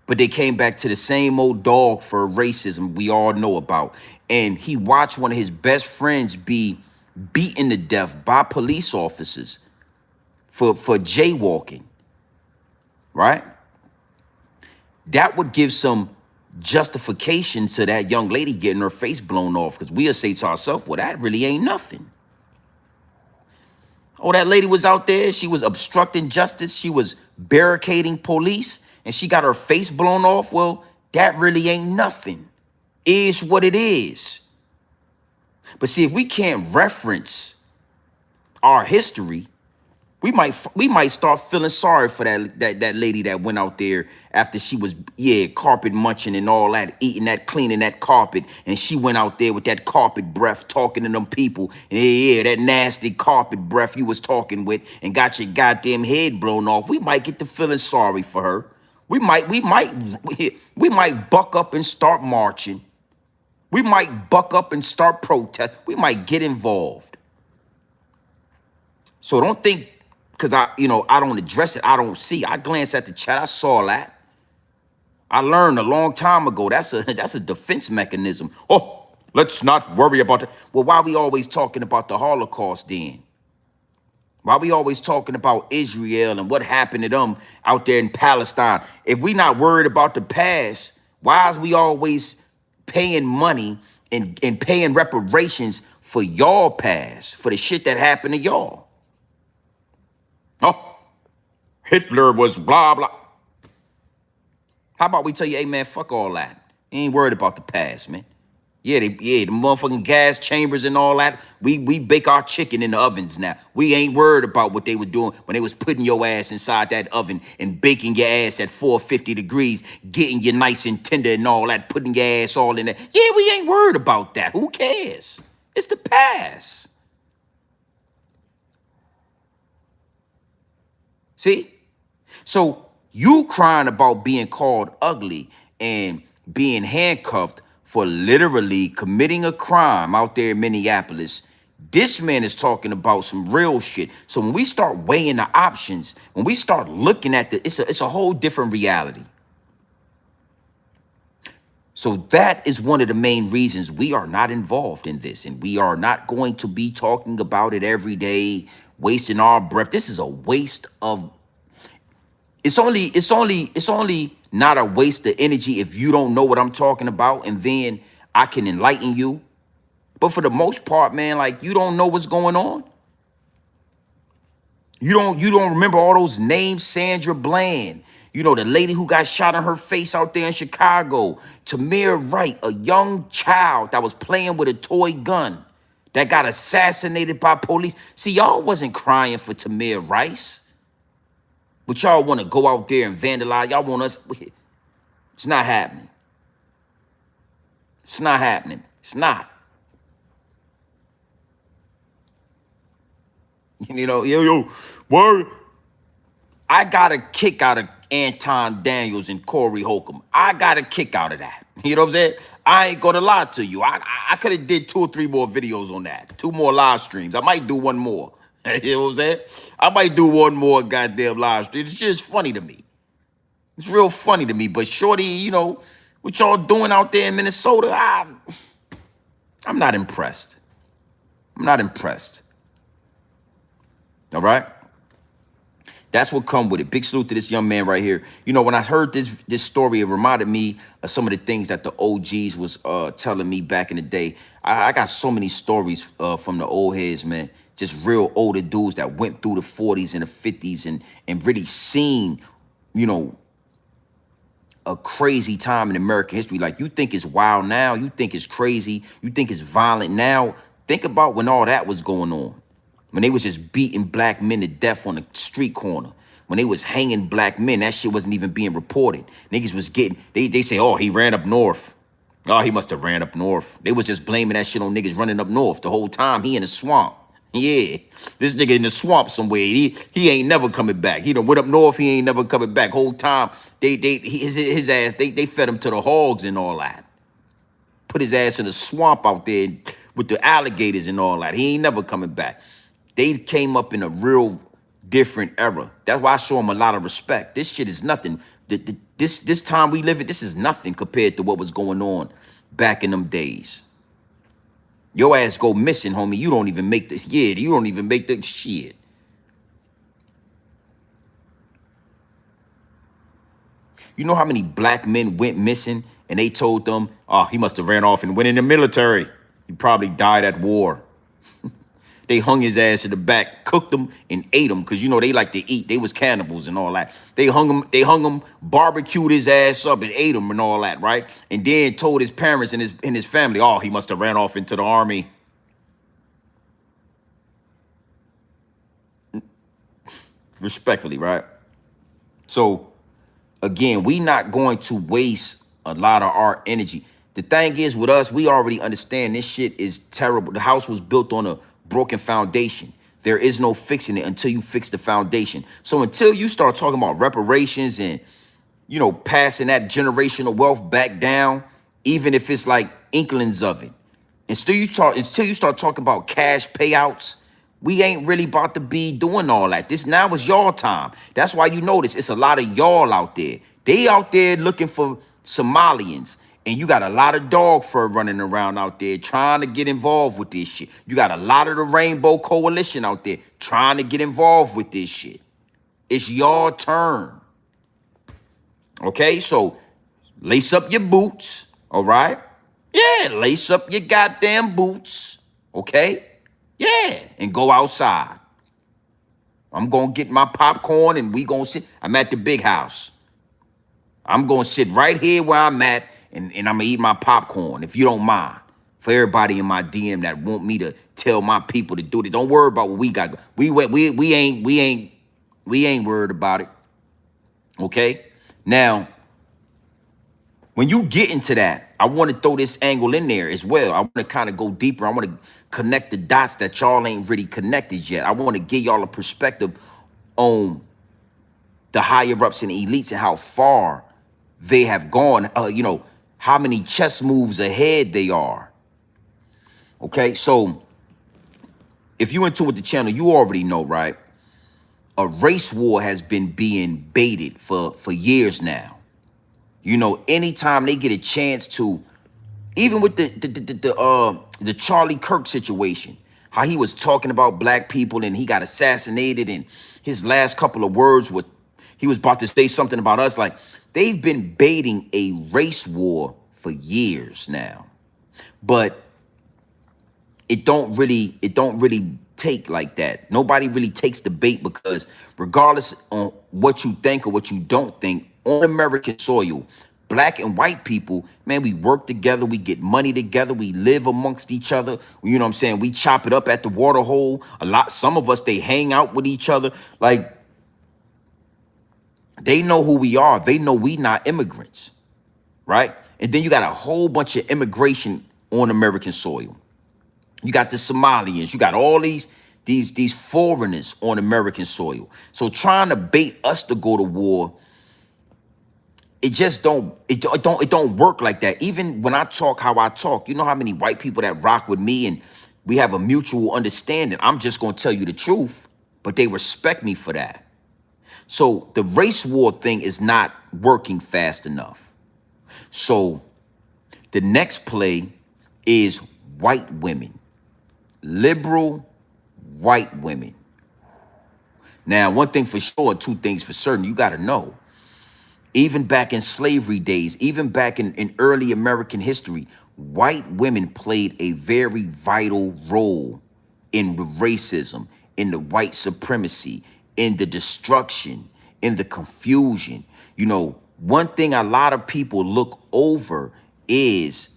But they came back to the same old dog for racism we all know about. And he watched one of his best friends be beaten to death by police officers for jaywalking, right? That would give some justification to that young lady getting her face blown off, because we'll say to ourselves, well, that really ain't nothing. Oh, that lady was out there, she was obstructing justice, she was barricading police, and she got her face blown off. Well, that really ain't nothing. Is what it is. But see, if we can't reference our history, We might start feeling sorry for that lady that went out there after she was carpet munching and all that, eating that, cleaning that carpet, and she went out there with that carpet breath talking to them people, and that nasty carpet breath you was talking with, and got your goddamn head blown off. We might get to feeling sorry for her. We might buck up and start marching. We might buck up and start protest. We might get involved. So don't think, because I don't address it, I don't see. I glanced at the chat, I saw that. I learned a long time ago that's a defense mechanism. Oh, let's not worry about it. Well, why are we always talking about the Holocaust then? Why are we always talking about Israel and what happened to them out there in Palestine? If we not worried about the past, why is we always paying money and paying reparations for y'all past, for the shit that happened to y'all? Oh, Hitler was blah, blah. How about we tell you, hey, man, fuck all that. You ain't worried about the past, man. The motherfucking gas chambers and all that. We bake our chicken in the ovens now. We ain't worried about what they were doing when they was putting your ass inside that oven and baking your ass at 450 degrees, getting you nice and tender and all that, putting your ass all in there. Yeah, we ain't worried about that. Who cares? It's the past. See? So you crying about being called ugly and being handcuffed for literally committing a crime out there in Minneapolis. This man is talking about some real shit. So when we start weighing the options, when we start looking at it's a whole different reality. So that is one of the main reasons we are not involved in this, and we are not going to be talking about it every day, wasting our breath. This is a waste of. It's only not a waste of energy if you don't know what I'm talking about, and then I can enlighten you. But for the most part, man, like, you don't know what's going on. You don't remember all those names. Sandra Bland, the lady who got shot in her face out there in Chicago. Tamir Wright, a young child that was playing with a toy gun that got assassinated by police. See, y'all wasn't crying for Tamir Rice. But y'all want to go out there and vandalize. Y'all want us. It's not happening. It's not happening. It's not. Word. I got a kick out of Anton Daniels and Corey Holcomb. I got a kick out of that. You know what I'm saying? I ain't gonna lie to you. I could have did 2 or 3 more videos on that. 2 more live streams. I might do one more. You know what I'm saying? I might do one more goddamn live stream. It's just funny to me. It's real funny to me. But shorty, what y'all doing out there in Minnesota, I'm not impressed. I'm not impressed. All right? That's what come with it. Big salute to this young man right here. When I heard this story, it reminded me of some of the things that the OGs was telling me back in the day. I got so many stories from the old heads, man. Just real older dudes that went through the 40s and the 50s and really seen, a crazy time in American history. Like, you think it's wild now. You think it's crazy. You think it's violent now. Think about when all that was going on. When they was just beating black men to death on the street corner. When they was hanging black men, that shit wasn't even being reported. Niggas was getting, they say, oh, he ran up north. Oh, he must have ran up north. They was just blaming that shit on niggas running up north the whole time. He in the swamp. Yeah, this nigga in the swamp somewhere. He ain't never coming back. He done went up north. He ain't never coming back. Whole time his ass they fed him to the hogs and all that. Put his ass in the swamp out there with the alligators and all that. He ain't never coming back. They came up in a real different era. That's why I show him a lot of respect. This shit is nothing. This time we live in, this is nothing compared to what was going on back in them days. Your ass go missing, homie. You don't even make the shit. You know how many black men went missing and they told them, oh, he must have ran off and went in the military. He probably died at war. They hung his ass in the back, cooked him, and ate him because, they like to eat. They was cannibals and all that. They hung him, barbecued his ass up and ate him and all that, right? And then told his parents and his family, oh, he must have ran off into the army. respectfully, right? So again, we not going to waste a lot of our energy. The thing is with us, we already understand this shit is terrible. The house was built on a broken foundation. There is no fixing it until you fix the foundation. So until you start talking about reparations and, you know, passing that generational wealth back down, even if it's like inklings of it, until you start talking about cash payouts, we ain't really about to be doing all that. This now is y'all time. That's why you notice it's a lot of y'all out there. They out there looking for Somalians. And you got a lot of dog fur running around out there trying to get involved with this shit. You got a lot of the Rainbow Coalition out there trying to get involved with this shit. It's your turn. Okay, so lace up your boots, all right? Yeah, lace up your goddamn boots, okay? Yeah, and go outside. I'm gonna get my popcorn and we gonna sit. I'm at the big house. I'm gonna sit right here where I'm at and I'm gonna eat my popcorn, if you don't mind. For everybody in my DM that want me to tell my people to do it, don't worry about what we got. We ain't worried about it. Okay? Now, when you get into that, I want to throw this angle in there as well. I want to kind of go deeper. I want to connect the dots that y'all ain't really connected yet. I want to give y'all a perspective on the higher ups and elites and how far they have gone. You know, how many chess moves ahead they are. Okay, so if you into with the channel, you already know, right? A race war has been being baited for years now. You know, anytime they get a chance to, even with the Charlie Kirk situation, how he was talking about black people and he got assassinated, and his last couple of words were he was about to say something about us. Like, they've been baiting a race war for years now, but it don't really take like that. Nobody really takes the bait, because regardless on what you think or what you don't think, on American soil, black and white people, man, we work together, we get money together, we live amongst each other. You know what I'm saying? We chop it up at the water hole. Some of us, they hang out with each other. Like, they know who we are. They know we not immigrants, right? And then you got a whole bunch of immigration on American soil. You got the Somalians. You got all these foreigners on American soil. So trying to bait us to go to war, it just don't work like that. Even when I talk how I talk, you know how many white people that rock with me and we have a mutual understanding. I'm just gonna tell you the truth, but they respect me for that. So the race war thing is not working fast enough. So the next play is white women. Liberal white women. Now, one thing for sure, two things for certain, you got to know. Even back in slavery days, even back in early American history, white women played a very vital role in the racism, in the white supremacy, in the destruction, in the confusion. You know, one thing a lot of people look over is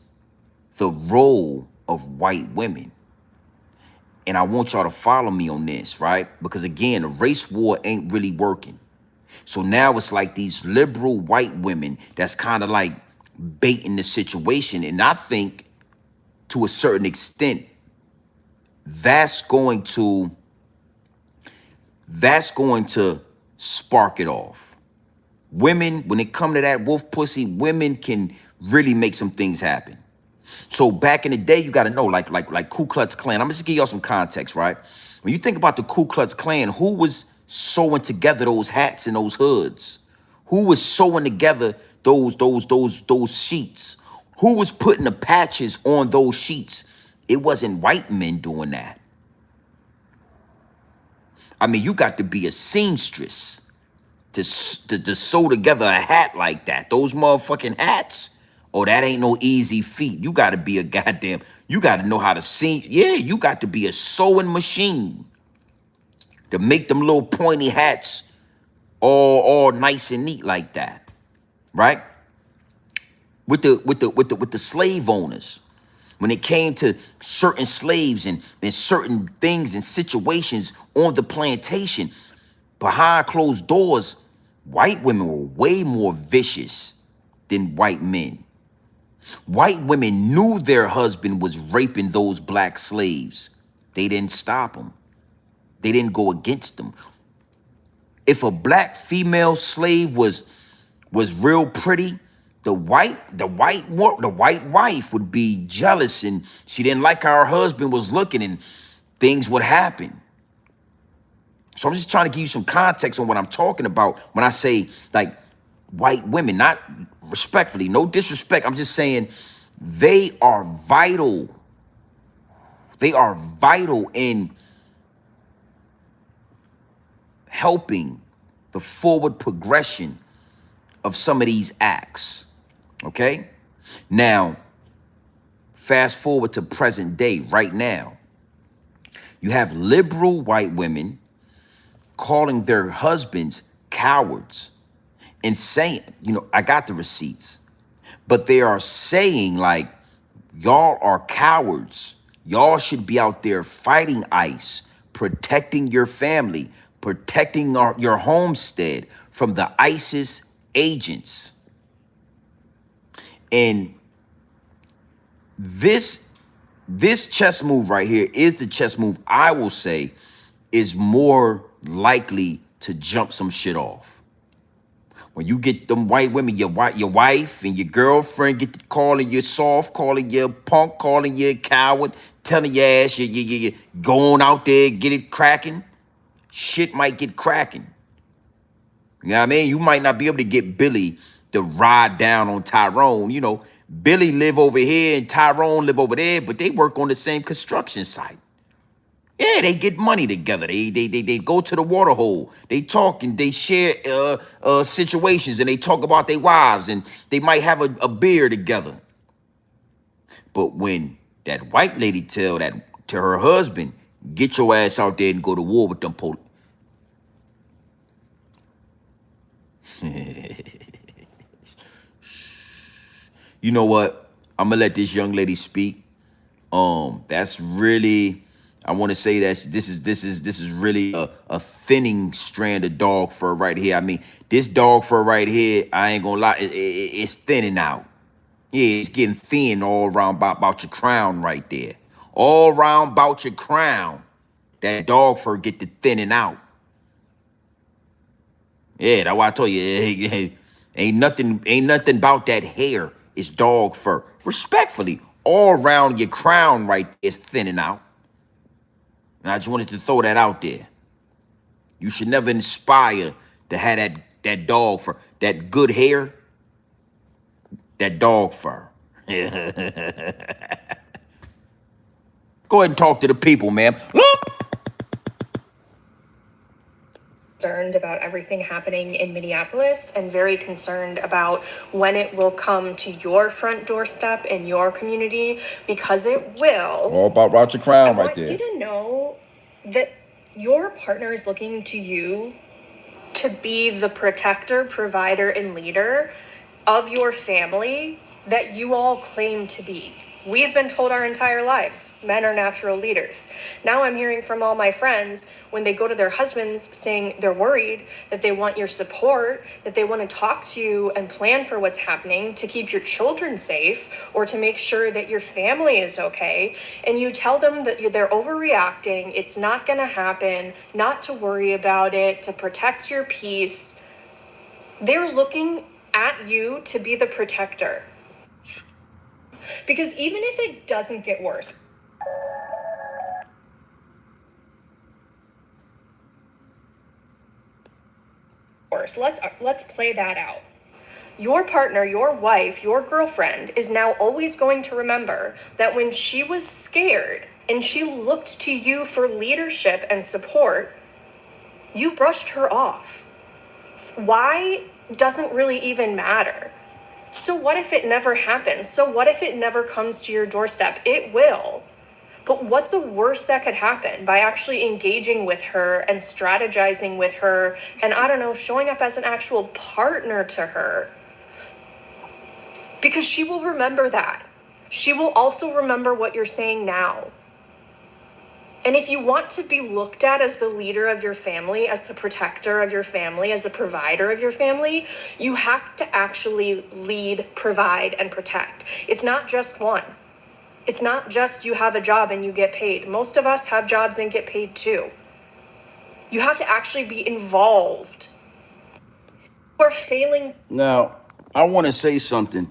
the role of white women. And I want y'all to follow me on this, right? Because again, the race war ain't really working. So now it's like these liberal white women that's kind of like baiting the situation. And I think to a certain extent, that's going to spark it off. Women, when it come to that wolf pussy, women can really make some things happen. So back in the day, you got to know, like Ku Klux Klan. I'm just give y'all some context, right? When you think about the Ku Klux Klan, who was sewing together those hats and those hoods? Who was sewing together those sheets? Who was putting the patches on those sheets? It wasn't white men doing that. I mean, you got to be a seamstress to sew together a hat like that. Those motherfucking hats. Oh, that ain't no easy feat. You got to be a goddamn, you got to know how to seam. Yeah, you got to be a sewing machine to make them little pointy hats all nice and neat like that, right? With the slave owners, when it came to certain slaves and certain things and situations on the plantation, behind closed doors, white women were way more vicious than white men. White women knew their husband was raping those black slaves. They didn't stop him. They didn't go against them. If a black female slave was real pretty, the white wife would be jealous, and she didn't like how her husband was looking, and things would happen. So I'm just trying to give you some context on what I'm talking about when I say like white women, not respectfully, no disrespect. I'm just saying they are vital. They are vital in helping the forward progression of some of these acts. Okay? Now, fast forward to present day right now. You have liberal white women calling their husbands cowards and saying, I got the receipts, but they are saying like, y'all are cowards. Y'all should be out there fighting ICE, protecting your family, protecting your homestead from the ISIS agents. And this chess move right here is the chess move I will say is more likely to jump some shit off. When you get them white women, your wife and your girlfriend get to calling you soft, calling you a punk, calling you a coward, telling your ass you going out there, get it cracking, shit might get cracking. You know what I mean? You might not be able to get Billy to ride down on Tyrone. Billy live over here and Tyrone live over there, but they work on the same construction site. Yeah, they get money together. They go to the water hole. They talk and they share situations, and they talk about their wives, and they might have a beer together. But when that white lady tell that to her husband, get your ass out there and go to war with them police. You know what? I'm gonna let this young lady speak. That's really, I want to say that this is really a thinning strand of dog fur right here. I mean, this dog fur right here, I ain't gonna lie, it's thinning out. Yeah, it's getting thin all around about your crown right there. All around about your crown, that dog fur get to thinning out. Yeah, that's why I told you, ain't nothing about that hair. It's dog fur. Respectfully, all around your crown right there is thinning out. And I just wanted to throw that out there. You should never inspire to have that dog fur, that good hair, that dog fur. Go ahead and talk to the people, ma'am. Look! Concerned about everything happening in Minneapolis and very concerned about when it will come to your front doorstep in your community, because it will. All about Roger Crown right there. I want you to know that your partner is looking to you to be the protector, provider, and leader of your family that you all claim to be. We've been told our entire lives, men are natural leaders. Now I'm hearing from all my friends when they go to their husbands saying they're worried, that they want your support, that they want to talk to you and plan for what's happening to keep your children safe or to make sure that your family is okay. And you tell them that they're overreacting, it's not going to happen, not to worry about it, to protect your peace. They're looking at you to be the protector. Because even if it doesn't get worse, let's play that out. Your partner, your wife, your girlfriend is now always going to remember that when she was scared and she looked to you for leadership and support, you brushed her off. Why doesn't really even matter. So what if it never happens? So what if it never comes to your doorstep? It will. But what's the worst that could happen by actually engaging with her and strategizing with her and, I don't know, showing up as an actual partner to her? Because she will remember that. She will also remember what you're saying now. And if you want to be looked at as the leader of your family, as the protector of your family, as a provider of your family, you have to actually lead, provide, and protect. It's not just one. It's not just you have a job and you get paid. Most of us have jobs and get paid too. You have to actually be involved. We're failing. Now, I want to say something.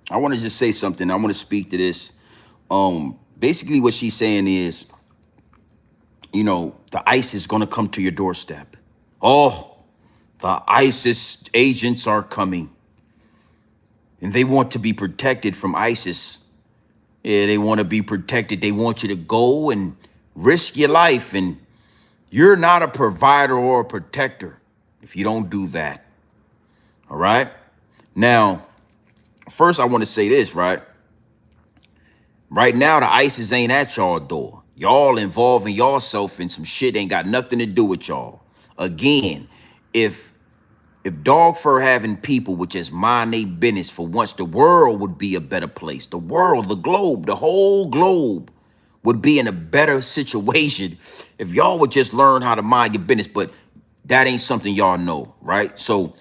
I want to just say something. I want to speak to this. Basically what she's saying is, you know, the ICE is going to come to your doorstep. Oh, the ISIS agents are coming. And they want to be protected from ISIS. Yeah, they want to be protected. They want you to go and risk your life. And you're not a provider or a protector if you don't do that. All right? Now, first I want to say this, right? Right now, the ISIS ain't at y'all door. Y'all involving yourself in some shit ain't got nothing to do with y'all. Again, if dog fur having people would just mind their business for once, the world would be a better place. The world, the globe, the whole globe would be in a better situation if y'all would just learn how to mind your business. But that ain't something y'all know, right? So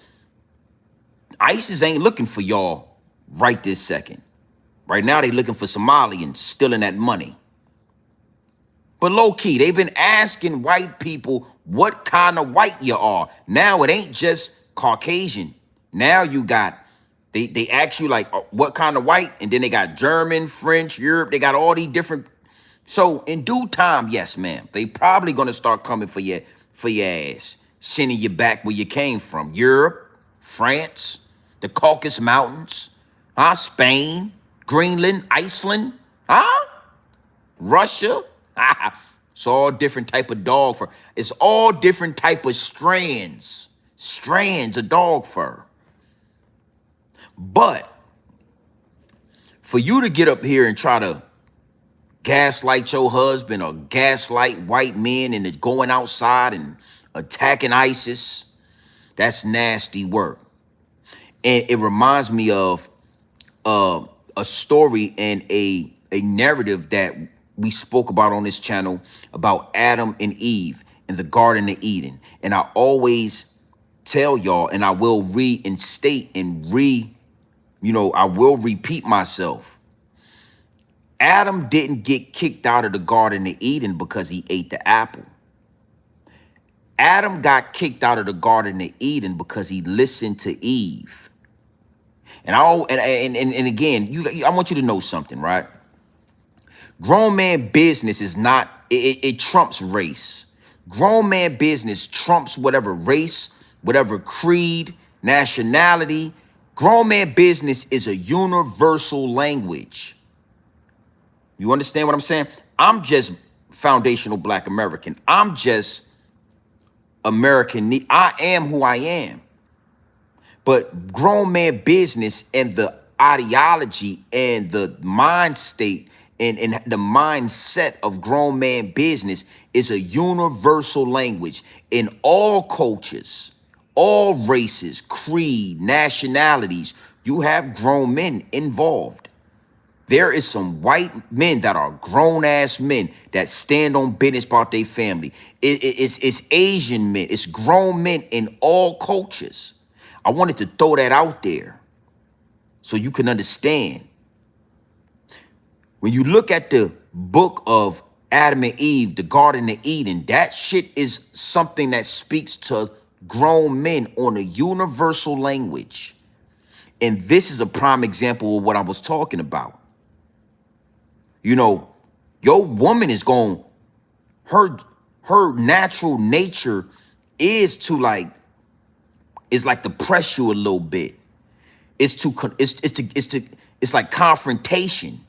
ISIS ain't looking for y'all right this second. Right now, they looking for Somalians stealing that money. But low key, they've been asking white people what kind of white you are. Now it ain't just Caucasian. Now you got, they ask you like, what kind of white? And then they got German, French, Europe. They got all these different. So in due time, yes, ma'am, they probably gonna start coming for your ass, sending you back where you came from. Europe, France, the Caucasus Mountains, Spain, Greenland, Iceland, Russia. It's all different type of dog fur. It's all different type of strands of dog fur. But for you to get up here and try to gaslight your husband or gaslight white men into going outside and attacking ISIS, that's nasty work. And it reminds me of a story and a narrative that we spoke about on this channel about Adam and Eve in the Garden of Eden. And I always tell y'all, and I will reinstate and I will repeat myself. Adam didn't get kicked out of the Garden of Eden because he ate the apple. Adam got kicked out of the Garden of Eden because he listened to Eve. And again, I want you to know something, right? Grown man business is not, it trumps race. Grown man business trumps whatever race, whatever creed, nationality. Grown man business is a universal language. You understand what I'm saying? I'm just foundational Black American. I'm just American. I am who I am. But grown man business and the ideology and the mind state and the mindset of grown man business is a universal language in all cultures, all races, creed, nationalities. You have grown men involved. There is some white men that are grown-ass men that stand on business about their family. It's Asian men. It's grown men in all cultures. I wanted to throw that out there so you can understand. When you look at the book of Adam and Eve, the Garden of Eden, that shit is something that speaks to grown men on a universal language. And this is a prime example of what I was talking about. You know, your woman is going, her natural nature is to like to press you a little bit. It's like confrontation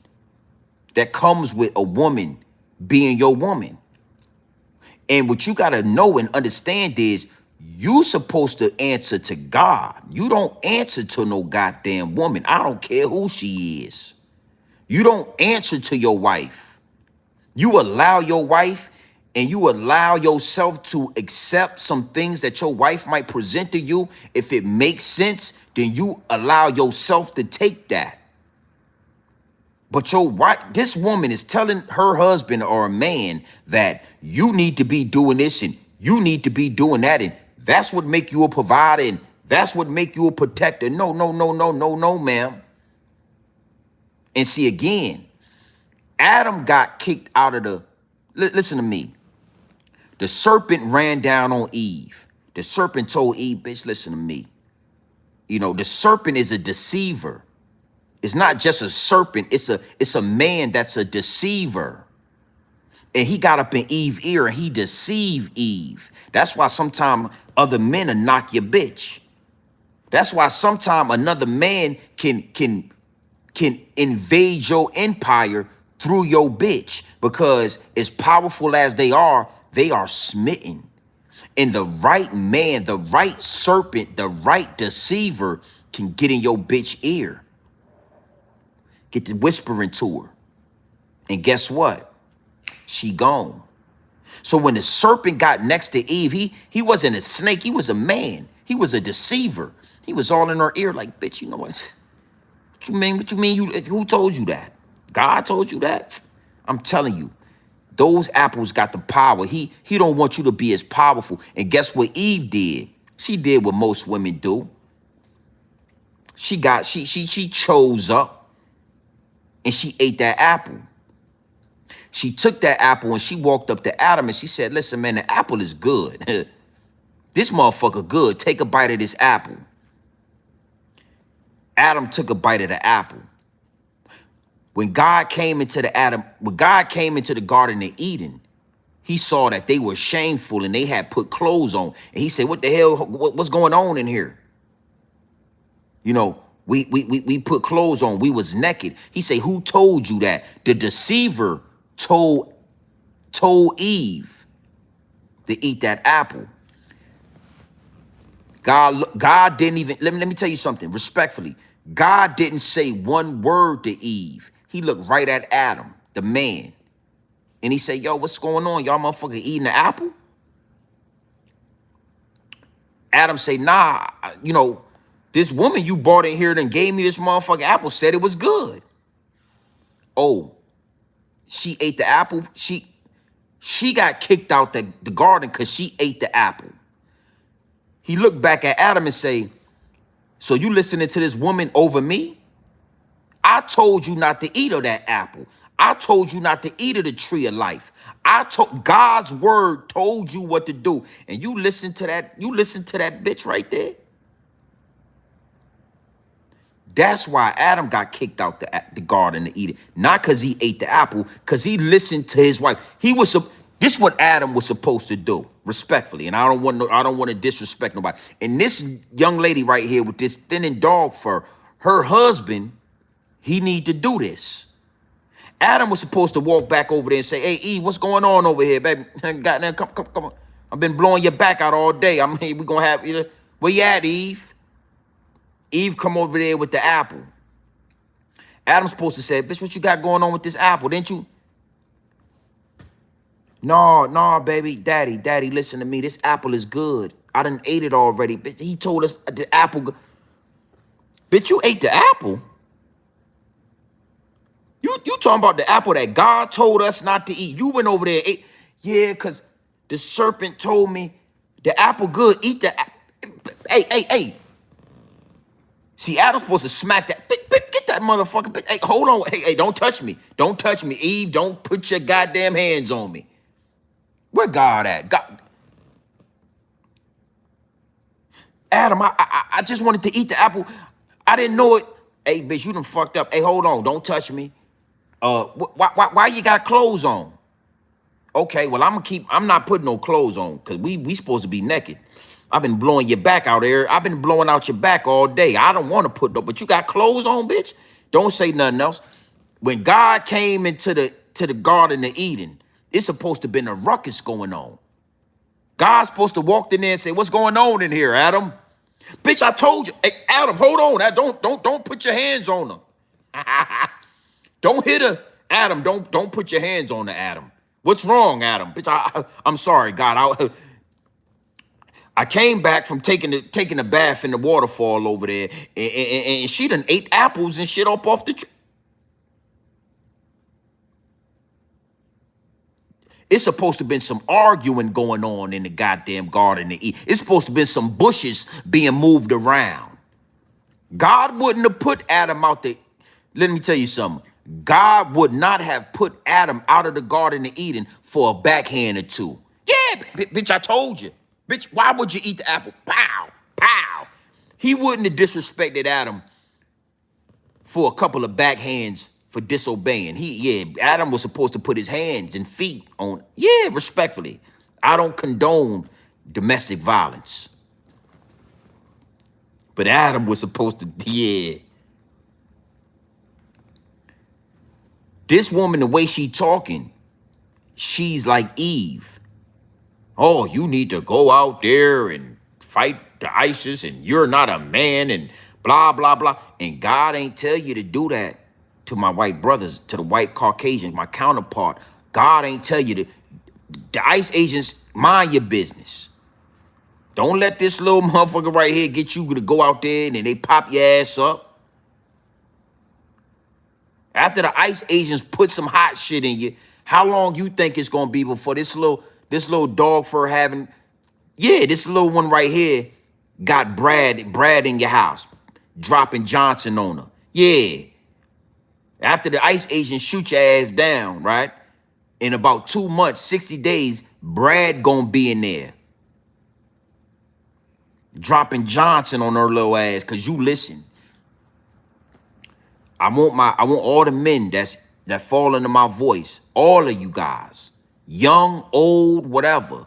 that comes with a woman being your woman. And what you got to know and understand is you supposed to answer to God. You don't answer to no goddamn woman. I don't care who she is. You don't answer to your wife. You allow your wife and you allow yourself to accept some things that your wife might present to you. If it makes sense, then you allow yourself to take that. But your wife, this woman is telling her husband or a man that you need to be doing this and you need to be doing that, and that's what make you a provider and that's what make you a protector. No, no, no, no, no, no, ma'am. And see, again, Adam got kicked out of the, listen to me. The serpent ran down on Eve. The serpent told Eve, bitch, listen to me. You know, the serpent is a deceiver. It's not just a serpent. It's a man that's a deceiver. And he got up in Eve's ear and he deceived Eve. That's why sometimes other men will knock your bitch. That's why sometimes another man can invade your empire through your bitch, because as powerful as they are smitten. And the right man, the right serpent, the right deceiver can get in your bitch ear. Get to whispering to her. And guess what? She gone. So when the serpent got next to Eve, he wasn't a snake. He was a man. He was a deceiver. He was all in her ear like, bitch, you know what? What you mean? What you mean? Who told you that? God told you that? I'm telling you, those apples got the power. He don't want you to be as powerful. And guess what Eve did? She did what most women do. She chose up and she ate that apple. She took that apple and she walked up to Adam and she said, listen, man, the apple is good. This motherfucker good. Take a bite of this apple. Adam took a bite of the apple. When God came into the Garden of Eden, he saw that they were shameful and they had put clothes on. And he said, what the hell, what's going on in here? You know, we put clothes on. We was naked. He said, who told you that? The deceiver told Eve to eat that apple. God didn't even, let me tell you something respectfully. God didn't say one word to Eve. He looked right at Adam, the man. And he said, yo, what's going on? Y'all motherfucker eating the apple? Adam say, nah, you know, this woman you brought in here and gave me this motherfucking apple said it was good. Oh, she ate the apple. She got kicked out the garden because she ate the apple. He looked back at Adam and say, so you listening to this woman over me? I told you not to eat of that apple. I told you not to eat of the tree of life. God's word told you what to do. And you listen to that bitch right there. That's why Adam got kicked out the Garden of Eden. Not because he ate the apple, because he listened to his wife. This is what Adam was supposed to do, respectfully. And I don't want to disrespect nobody. And this young lady right here with this thinning dog fur, her husband, he need to do this. Adam was supposed to walk back over there and say, hey, Eve, what's going on over here, baby? Goddamn, come on. I've been blowing your back out all day. I mean, we're going to have, you know, where you at, Eve? Eve come over there with the apple. Adam's supposed to say, bitch, what you got going on with this apple? Didn't you? No, baby. Daddy, listen to me. This apple is good. I done ate it already. Bitch, he told us the apple. Bitch, you ate the apple? You talking about the apple that God told us not to eat. You went over there and ate. Yeah, because the serpent told me the apple good. Eat the apple. Hey. See, Adam's supposed to smack that. Get that motherfucker. Hey, hold on. Hey, don't touch me. Don't touch me. Eve, don't put your goddamn hands on me. Where God at? God. Adam, I just wanted to eat the apple. I didn't know it. Hey, bitch, you done fucked up. Hey, hold on. Don't touch me. Why you got clothes on? Okay, well, I'm not putting no clothes on because we supposed to be naked. I've been blowing your back out there. I've been blowing out your back all day. I don't want to put no, but you got clothes on, bitch. Don't say nothing else. When God came into the Garden of Eden, it's supposed to have been a ruckus going on. God's supposed to walk in there and say, what's going on in here, Adam? Bitch, I told you. Hey, Adam, hold on. Don't put your hands on her. Don't hit her. Adam, don't put your hands on her, Adam. What's wrong, Adam? Bitch, I'm sorry, God. I came back from taking a bath in the waterfall over there, and she done ate apples and shit off the tree. It's supposed to have been some arguing going on in the goddamn Garden of Eden. It's supposed to have been some bushes being moved around. God wouldn't have put Adam out there. Let me tell you something. God would not have put Adam out of the Garden of Eden for a backhand or two. Yeah, bitch, I told you. Bitch, why would you eat the apple? Pow, pow. He wouldn't have disrespected Adam for a couple of backhands for disobeying. Adam was supposed to put his hands and feet on. Yeah, respectfully. I don't condone domestic violence. But Adam was supposed to, yeah. This woman, the way she talking, she's like Eve. Oh, you need to go out there and fight the ISIS and you're not a man and blah, blah, blah. And God ain't tell you to do that to my white brothers, to the white Caucasians, my counterpart. God ain't tell you to, the ICE agents, mind your business. Don't let this little motherfucker right here get you to go out there and then they pop your ass up. After the ICE agents put some hot shit in you, how long you think it's gonna be before this little dog fur having, yeah, this little one right here got Brad in your house, dropping Johnson on her. Yeah. After the ICE agents shoot your ass down, right? In about 2 months, 60 days, Brad gonna be in there. Dropping Johnson on her little ass, cause you listen. I want all the men that fall into my voice, all of you guys, young, old, whatever.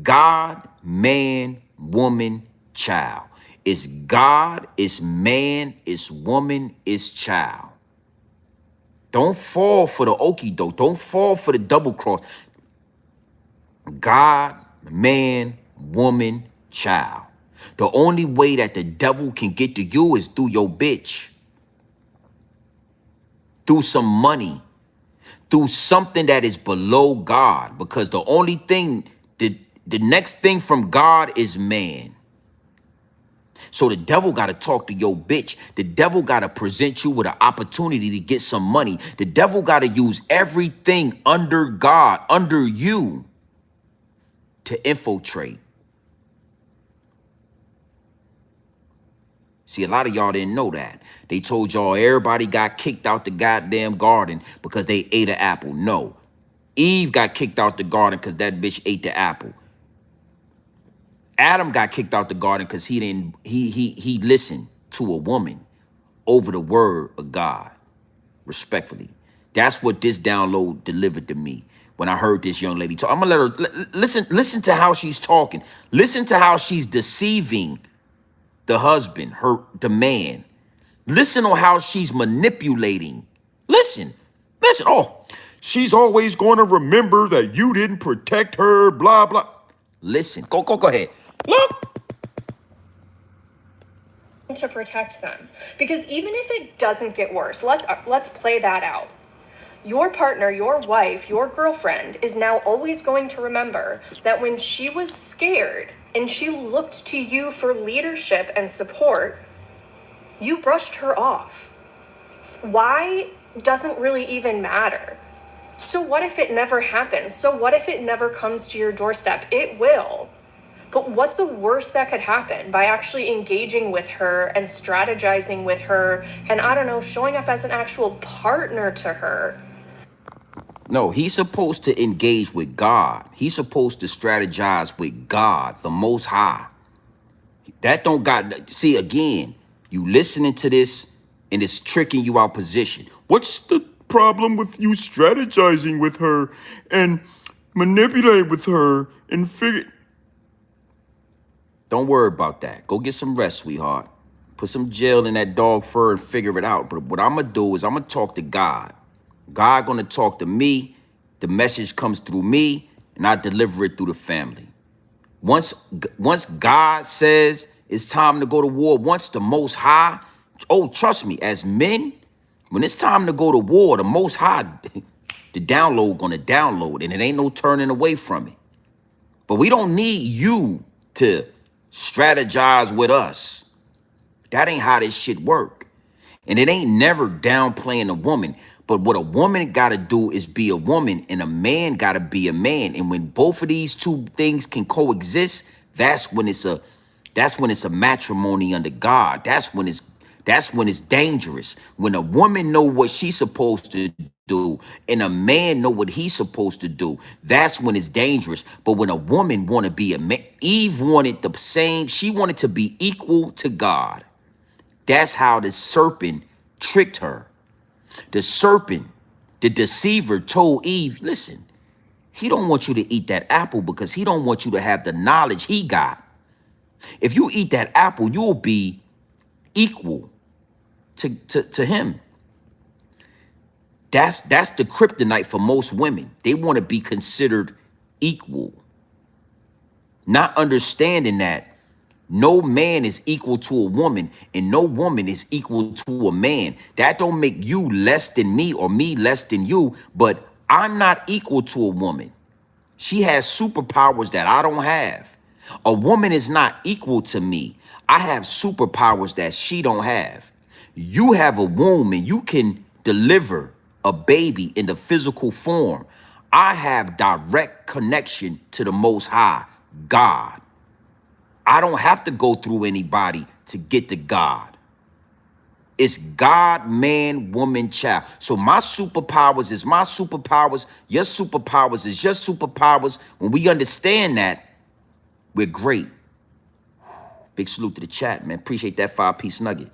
God, man, woman, child. It's God, it's man, it's woman, it's child. Don't fall for the okie doke. Don't fall for the double cross. God, man, woman, child. The only way that the devil can get to you is through your bitch. Through some money. Through something that is below God. Because the only thing, the next thing from God is man. So the devil got to talk to your bitch. The devil got to present you with an opportunity to get some money. The devil got to use everything under God, under you, to infiltrate. See, a lot of y'all didn't know that. They told y'all everybody got kicked out the goddamn garden because they ate an apple. No. Eve got kicked out the garden because that bitch ate the apple. Adam got kicked out the garden because he listened to a woman over the word of God. Respectfully. That's what this download delivered to me when I heard this young lady talk. I'm gonna let her listen to how she's talking. Listen to how she's deceiving the husband, the man. Listen on how she's manipulating. Listen. Oh, she's always going to remember that you didn't protect her, blah, blah. Listen, go ahead. Look. To protect them. Because even if it doesn't get worse, let's play that out. Your partner, your wife, your girlfriend is now always going to remember that when she was scared and she looked to you for leadership and support, you brushed her off. Why doesn't really even matter. So what if it never happens? So what if it never comes to your doorstep? It will. But what's the worst that could happen by actually engaging with her and strategizing with her and, I don't know, showing up as an actual partner to her? No, he's supposed to engage with God. He's supposed to strategize with God, the Most High. That don't got, see, again, you listening to this and it's tricking you out position. What's the problem with you strategizing with her and manipulating with her and figure? Don't worry about that. Go get some rest, sweetheart. Put some gel in that dog fur and figure it out. But what I'm going to do is I'm going to talk to God. God going to talk to me. The message comes through me, and I deliver it through the family. Once God says it's time to go to war, once the Most High, oh, trust me, as men, when it's time to go to war, the Most High, the download going to download, and it ain't no turning away from it. But we don't need you to strategize with us. That ain't how this shit work. And it ain't never downplaying a woman. But what a woman got to do is be a woman, and a man got to be a man. And when both of these two things can coexist, that's when it's a matrimony under God. That's when it's dangerous. When a woman know what she's supposed to do and a man know what he's supposed to do, that's when it's dangerous. But when a woman want to be a man, Eve wanted the same. She wanted to be equal to God. That's how the serpent tricked her. The serpent, the deceiver, told Eve, listen, he don't want you to eat that apple because he don't want you to have the knowledge he got. If you eat that apple, you'll be equal to him. That's the kryptonite for most women. They want to be considered equal. Not understanding that no man is equal to a woman and no woman is equal to a man. That don't make you less than me or me less than you, but I'm not equal to a woman. She has superpowers that I don't have. A woman is not equal to me. I have superpowers that she don't have. You have a womb and you can deliver a baby in the physical form. I have direct connection to the Most High, God. I don't have to go through anybody to get to God. It's God, man, woman, child. So my superpowers is my superpowers. Your superpowers is your superpowers. When we understand that, we're great. Big salute to the chat, man. Appreciate that 5-piece nugget.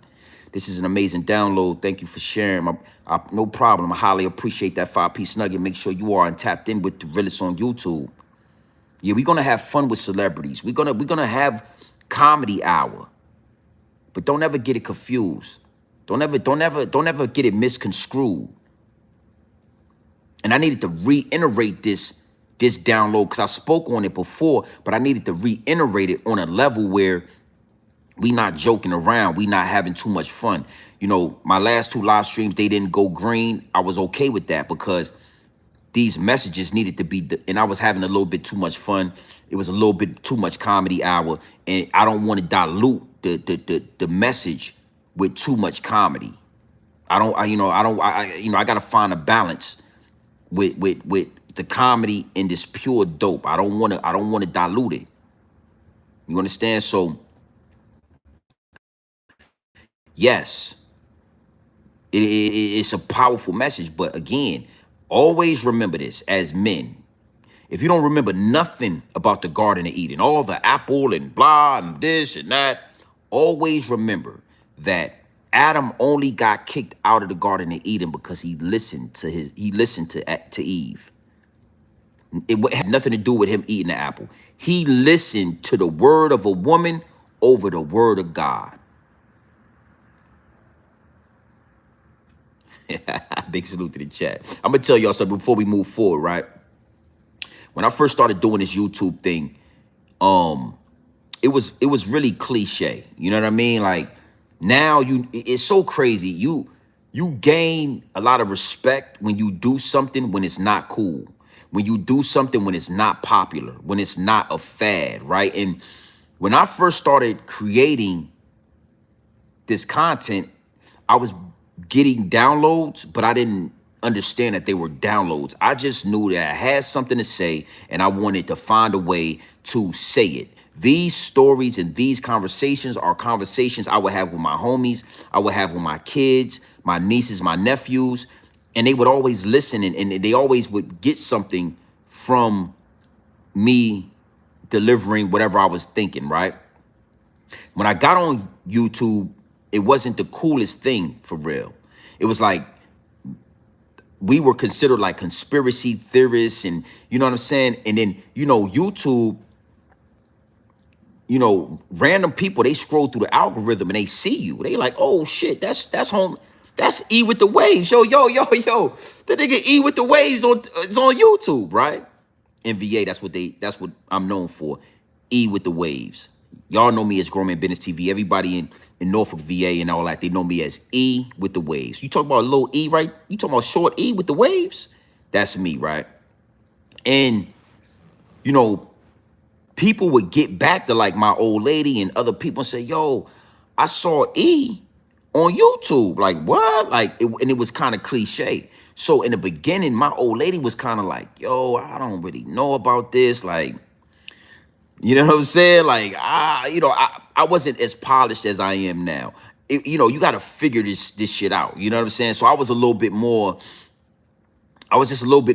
This is an amazing download. Thank you for sharing. No problem. I highly appreciate that 5-piece nugget. Make sure you are tapped in with the Realest on YouTube. Yeah, we're gonna have fun with celebrities. We're gonna have comedy hour, but don't ever get it confused. Don't ever get it misconstrued. And I needed to reiterate this download because I spoke on it before, but I needed to reiterate it on a level where we not joking around. We not having too much fun. You know, my last 2 live streams, they didn't go green. I was okay with that because these messages needed to be, and I was having a little bit too much fun. It was a little bit too much comedy hour, and I don't want to dilute the message with too much comedy. I got to find a balance with the comedy and this pure dope. I don't want to dilute it. You understand? So yes, it's a powerful message, but again, always remember this as men. If you don't remember nothing about the Garden of Eden, all the apple and blah and this and that, always remember that Adam only got kicked out of the Garden of Eden because he listened to Eve. It had nothing to do with him eating the apple. He listened to the word of a woman over the word of God. Big salute to the chat. I'm gonna tell y'all something before we move forward, right? When I first started doing this YouTube thing, it was really cliche. You know what I mean? Like now it's so crazy. You gain a lot of respect when you do something when it's not cool. When you do something when it's not popular, when it's not a fad, right? And when I first started creating this content, I was getting downloads, but I didn't understand that they were downloads. I just knew that I had something to say and I wanted to find a way to say it. These stories and these conversations are conversations I would have with my homies, I would have with my kids, my nieces, my nephews, and they would always listen and they always would get something from me delivering whatever I was thinking, right? When I got on YouTube, it wasn't the coolest thing for real. It was like we were considered like conspiracy theorists and you know what I'm saying? And then, you know, YouTube, you know, random people, they scroll through the algorithm and they see you. They like, oh shit, that's home. That's E with the waves. Yo. The nigga E with the waves is on YouTube, right? In VA, that's what I'm known for. E with the waves. Y'all know me as Grown Man Business TV. Everybody in Norfolk, VA and all that, they know me as E with the waves. You talk about little E, right? You talking about short E with the waves? That's me, right? And, you know, people would get back to like my old lady and other people and say, yo, I saw E on YouTube. Like, what? Like, and it was kind of cliche. So in the beginning, my old lady was kind of like, yo, I don't really know about this. Like, you know what I'm saying? Like, I wasn't as polished as I am now. You got to figure this shit out. You know what I'm saying? So I was just a little bit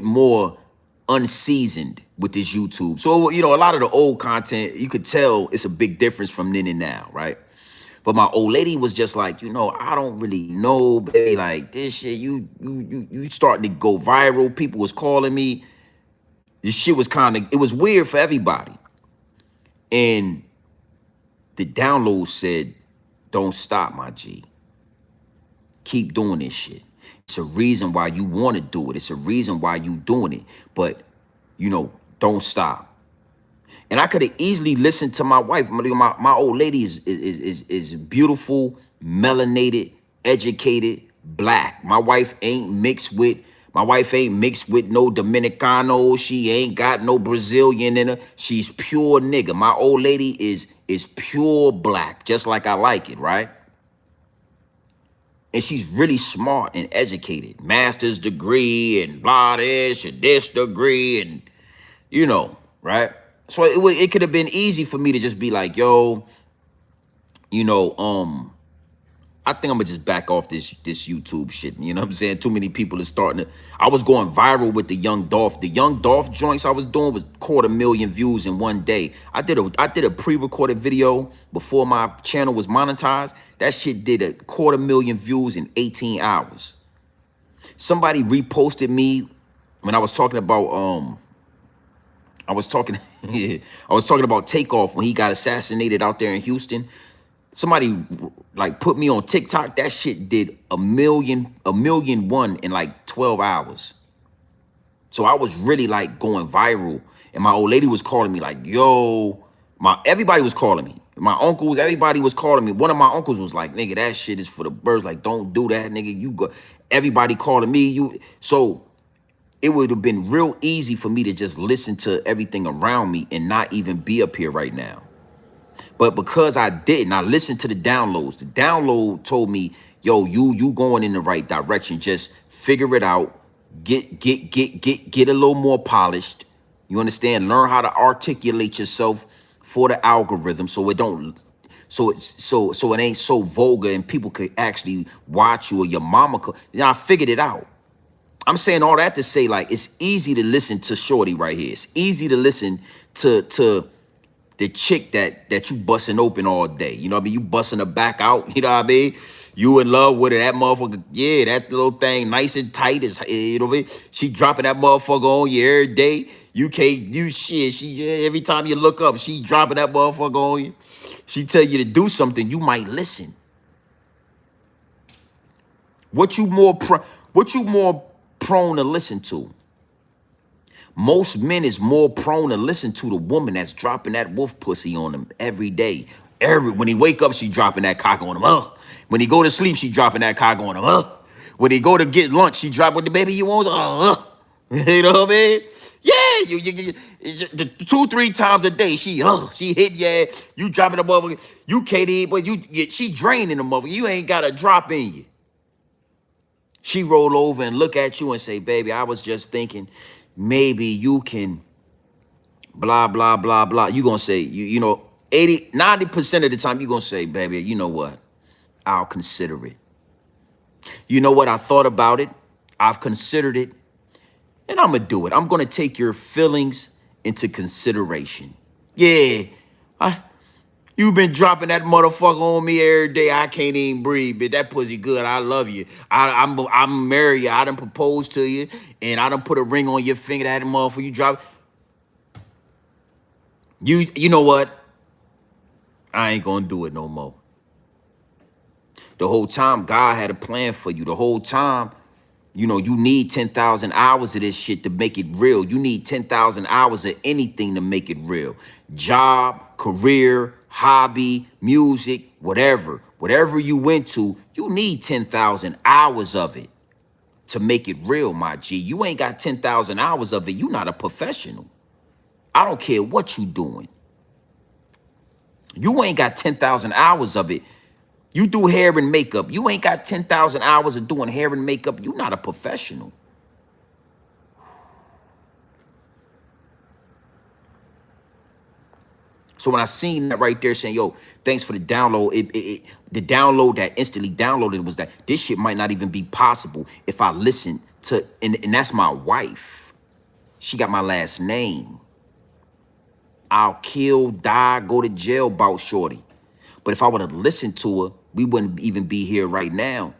more unseasoned with this YouTube. So, a lot of the old content, you could tell it's a big difference from then and now, right? But my old lady was just like, I don't really know, baby. Like, this shit, you starting to go viral. People was calling me. This shit was it was weird for everybody. And the download said, don't stop, my G. Keep doing this shit. It's a reason why you want to do it. It's a reason why you doing it. But, don't stop. And I could have easily listened to my wife. My old lady is beautiful, melanated, educated, black. My wife ain't mixed with no Dominicano. She ain't got no Brazilian in her. She's pure nigga. My old lady is pure black, just like I like it, right? And she's really smart and educated. Master's degree and blah this and this degree and, right? So it could have been easy for me to just be like, yo, I think I'm gonna just back off this YouTube shit. You know what I'm saying? Too many people are starting to. I was going viral with the Young Dolph. The Young Dolph joints I was doing was 250,000 views in one day. I did a pre-recorded video before my channel was monetized. That shit did 250,000 views in 18 hours. Somebody reposted me when I was talking about I was talking about Takeoff when he got assassinated out there in Houston. Somebody like put me on TikTok. That shit did a million in like 12 hours. So I was really like going viral. And my old lady was calling me like, yo, everybody was calling me. My uncles, everybody was calling me. One of my uncles was like, nigga, that shit is for the birds. Like, don't do that, nigga. You go. Everybody calling me. So it would have been real easy for me to just listen to everything around me and not even be up here right now. But because I didn't, I listened to the downloads. The download told me, yo, you going in the right direction. Just figure it out. Get a little more polished. You understand? Learn how to articulate yourself for the algorithm so it don't so it ain't so vulgar and people could actually watch you or your mama could. I figured it out. I'm saying all that to say, like, it's easy to listen to Shorty right here. It's easy to listen to the chick that you busting open all day. You know what I mean? You busting her back out. You know what I mean? You in love with her. That motherfucker, yeah, that little thing nice and tight. You know what I mean? She dropping that motherfucker on you every day. You can't do shit. Every time you look up, she dropping that motherfucker on you. She tell you to do something, you might listen. What you more prone to listen to? Most men is more prone to listen to the woman that's dropping that wolf pussy on them every day. When he wake up, she dropping that cock on him. When he go to sleep, she dropping that cock on him. When he go to get lunch, she drop with the baby you want. You know what I mean? Yeah, you 2-3 times a day, she hit your ass. You dropping the motherfucker. You can't eat, but she draining the motherfucker. You ain't got a drop in you. She roll over and look at you and say, baby, I was just thinking maybe you can blah, blah, blah, blah. You gonna say, 90% of the time you gonna say, baby, you know what? I'll consider it. You know what? I thought about it. I've considered it. And I'm gonna do it. I'm gonna take your feelings into consideration. Yeah, you been dropping that motherfucker on me every day. I can't even breathe, but that pussy good. I love you. I'm married you. I done proposed to you, and I done put a ring on your finger. That motherfucker you drop. You know what? I ain't gonna do it no more. The whole time, God had a plan for you. The whole time, you need 10,000 hours of this shit to make it real. You need 10,000 hours of anything to make it real. Job, career, hobby, music, whatever you went to, you need 10,000 hours of it to make it real, my G. You ain't got 10,000 hours of it. You not a professional. I don't care what you doing. You ain't got 10,000 hours of it. You do hair and makeup. You ain't got 10,000 hours of doing hair and makeup. You're not a professional. So when I seen that right there saying, yo, thanks for the download, the download that instantly downloaded was that this shit might not even be possible if I listen to, and that's my wife. She got my last name. I'll kill, die, go to jail about shorty. But if I would have listened to her, we wouldn't even be here right now.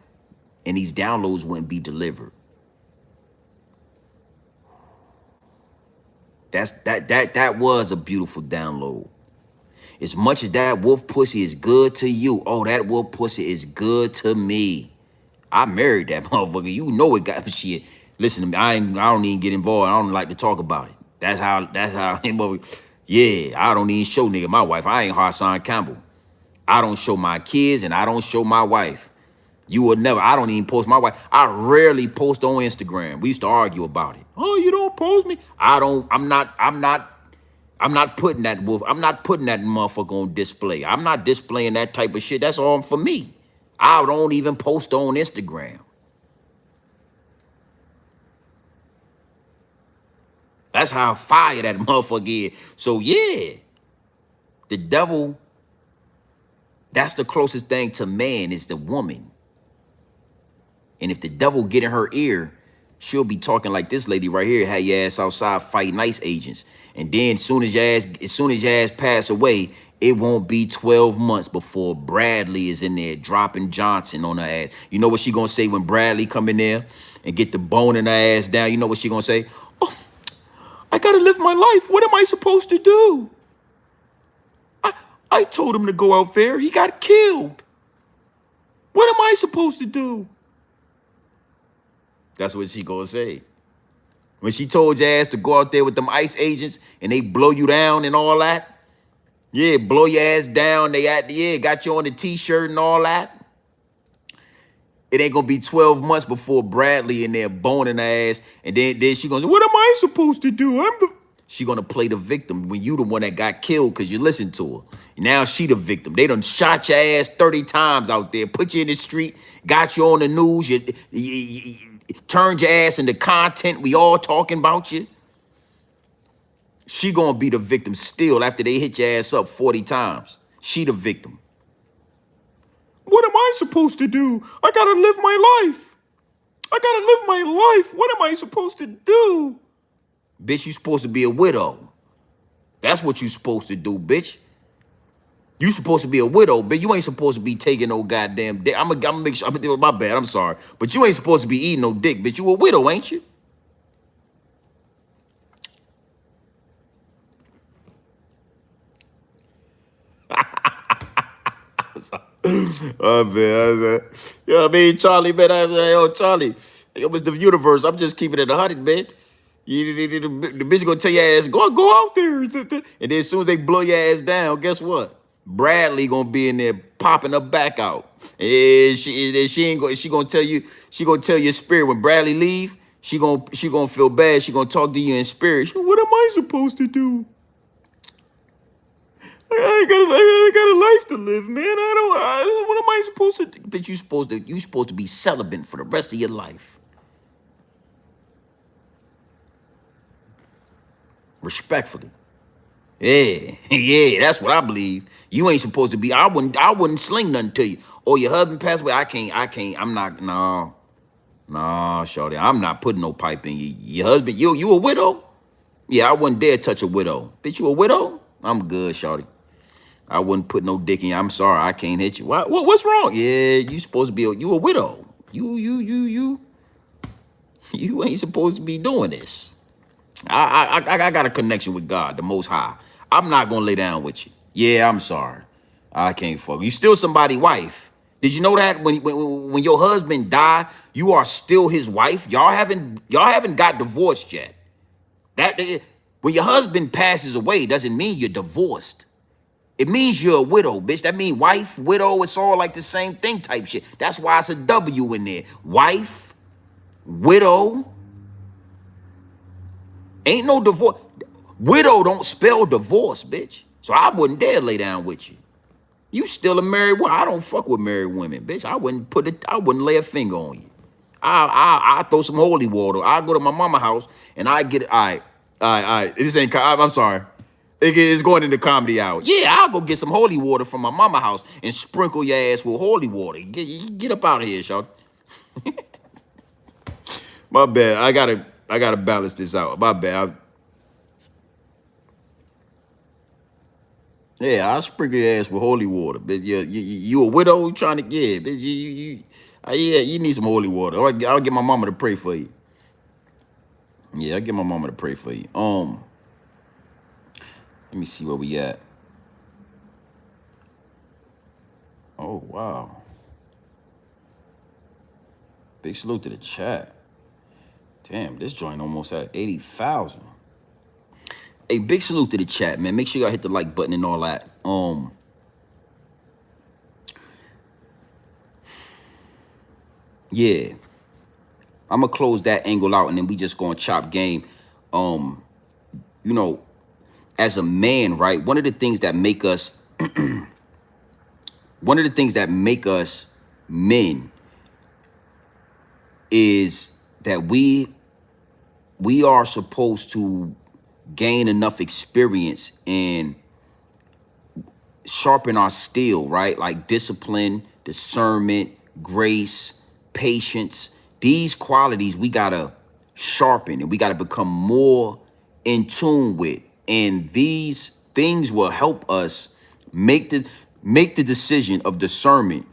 And these downloads wouldn't be delivered. That was a beautiful download. As much as that wolf pussy is good to you, oh, that wolf pussy is good to me. I married that motherfucker. You know it got shit. Listen to me. I don't even get involved. I don't like to talk about it. That's how yeah, I don't even show nigga my wife. I ain't Hassan Campbell. I don't show my kids and I don't show my wife. You will never. I don't even post my wife. I rarely post on Instagram. We used to argue about it. Oh, you don't post me? I don't. I'm not putting that wolf. I'm not putting that motherfucker on display. I'm not displaying that type of shit. That's all for me. I don't even post on Instagram. That's how fire that motherfucker is. So yeah, the devil, that's the closest thing to man is the woman. And if the devil get in her ear, she'll be talking like this lady right here, had your ass outside fighting ICE agents. And then as soon as your ass pass away, it won't be 12 months before Bradley is in there dropping Johnson on her ass. You know what she gonna say when Bradley come in there and get the bone in her ass down? You know what she gonna say? Oh, I gotta live my life. What am I supposed to do? I told him to go out there. He got killed. What am I supposed to do? That's what she gonna say. When she told your ass to go out there with them ICE agents and they blow you down and all that. Yeah, blow your ass down. They got you on the t-shirt and all that. It ain't gonna be 12 months before Bradley in there boning her ass. And then she gonna say, what am I supposed to do? She gonna play the victim when you the one that got killed because you listened to her. Now she the victim. They done shot your ass 30 times out there, put you in the street, got you on the news, you turned your ass into content. We all talking about you. She gonna be the victim still after they hit your ass up 40 times. She the victim. What am I supposed to do? I gotta live my life. I gotta live my life. What am I supposed to do? Bitch, you supposed to be a widow. That's what you supposed to do, bitch. You supposed to be a widow, but you ain't supposed to be taking no goddamn dick. I'm gonna make sure, my bad, I'm sorry. But you ain't supposed to be eating no dick, bitch. You a widow, ain't you? Oh man, you know what I mean, Charlie, man. Yo, Charlie, yo, Mr. Universe. I'm just keeping it 100, man. The bitch gonna tell your ass, go out there, and then as soon as they blow your ass down, guess what? Bradley gonna be in there popping her back out, and she gonna tell your spirit when Bradley leave. She gonna feel bad. She gonna talk to you in spirit. What am I supposed to do? I got a life to live, man. What am I supposed to do? But you supposed to be celibate for the rest of your life. Respectfully. Yeah, yeah, that's what I believe. You ain't supposed to be. I wouldn't sling nothing to you. Oh, your husband passed away. I can't, I'm not, no, shorty. I'm not putting no pipe in you. Your husband, you a widow? Yeah, I wouldn't dare touch a widow. Bitch, you a widow? I'm good, shorty. I wouldn't put no dick in you. I'm sorry, I can't hit you. What's wrong? Yeah, you supposed to be you a widow. You ain't supposed to be doing this. I got a connection with God, the Most High. I'm not gonna lay down with you. Yeah, I'm sorry. I can't fuck. You still somebody's wife. Did you know that when your husband died, you are still his wife? Y'all haven't got divorced yet. When your husband passes away, doesn't mean you're divorced. It means you're a widow, bitch. That means wife, widow, it's all like the same thing type shit. That's why it's a W in there. Wife, widow. Ain't no divorce. Widow don't spell divorce, bitch. So I wouldn't dare lay down with you. You still a married woman. I don't fuck with married women, bitch. I wouldn't lay a finger on you. I throw some holy water. I go to my mama house and I get it. All right. This ain't. I'm sorry. It's going into comedy hour. Yeah, I'll go get some holy water from my mama house and sprinkle your ass with holy water. Get up out of here, y'all. My bad. I gotta balance this out. My bad. Yeah, I'll sprinkle your ass with holy water. Bitch, you a widow trying to get, bitch, yeah, you need some holy water. I'll get my mama to pray for you. Yeah, I'll get my mama to pray for you. Let me see where we at. Oh, wow. Big salute to the chat. Damn, this joint almost at 80,000. Hey, big salute to the chat, man. Make sure y'all hit the like button and all that. Yeah. I'm gonna close that angle out and then we just gonna chop game. You know, as a man, right? One of the things that make us men is that we are supposed to gain enough experience and sharpen our steel, right? Like discipline, discernment, grace, patience. These qualities we gotta sharpen and we gotta become more in tune with. And these things will help us make the decision of discernment.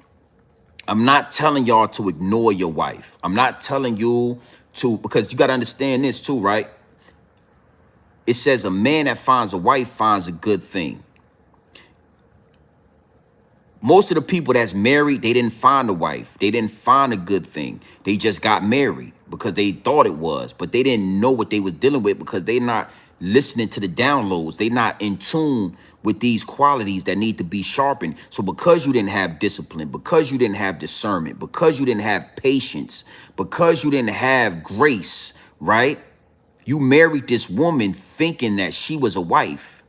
I'm not telling y'all to ignore your wife. I'm not telling you to, because you gotta understand this too, right? It says a man that finds a wife finds a good thing. Most of the people that's married, they didn't find a wife. They didn't find a good thing. They just got married because they thought it was, but they didn't know what they was dealing with because they're not listening to the downloads. They're not in tune with these qualities that need to be sharpened. So because you didn't have discipline, because you didn't have discernment, because you didn't have patience, because you didn't have grace, right? You married this woman thinking that she was a wife.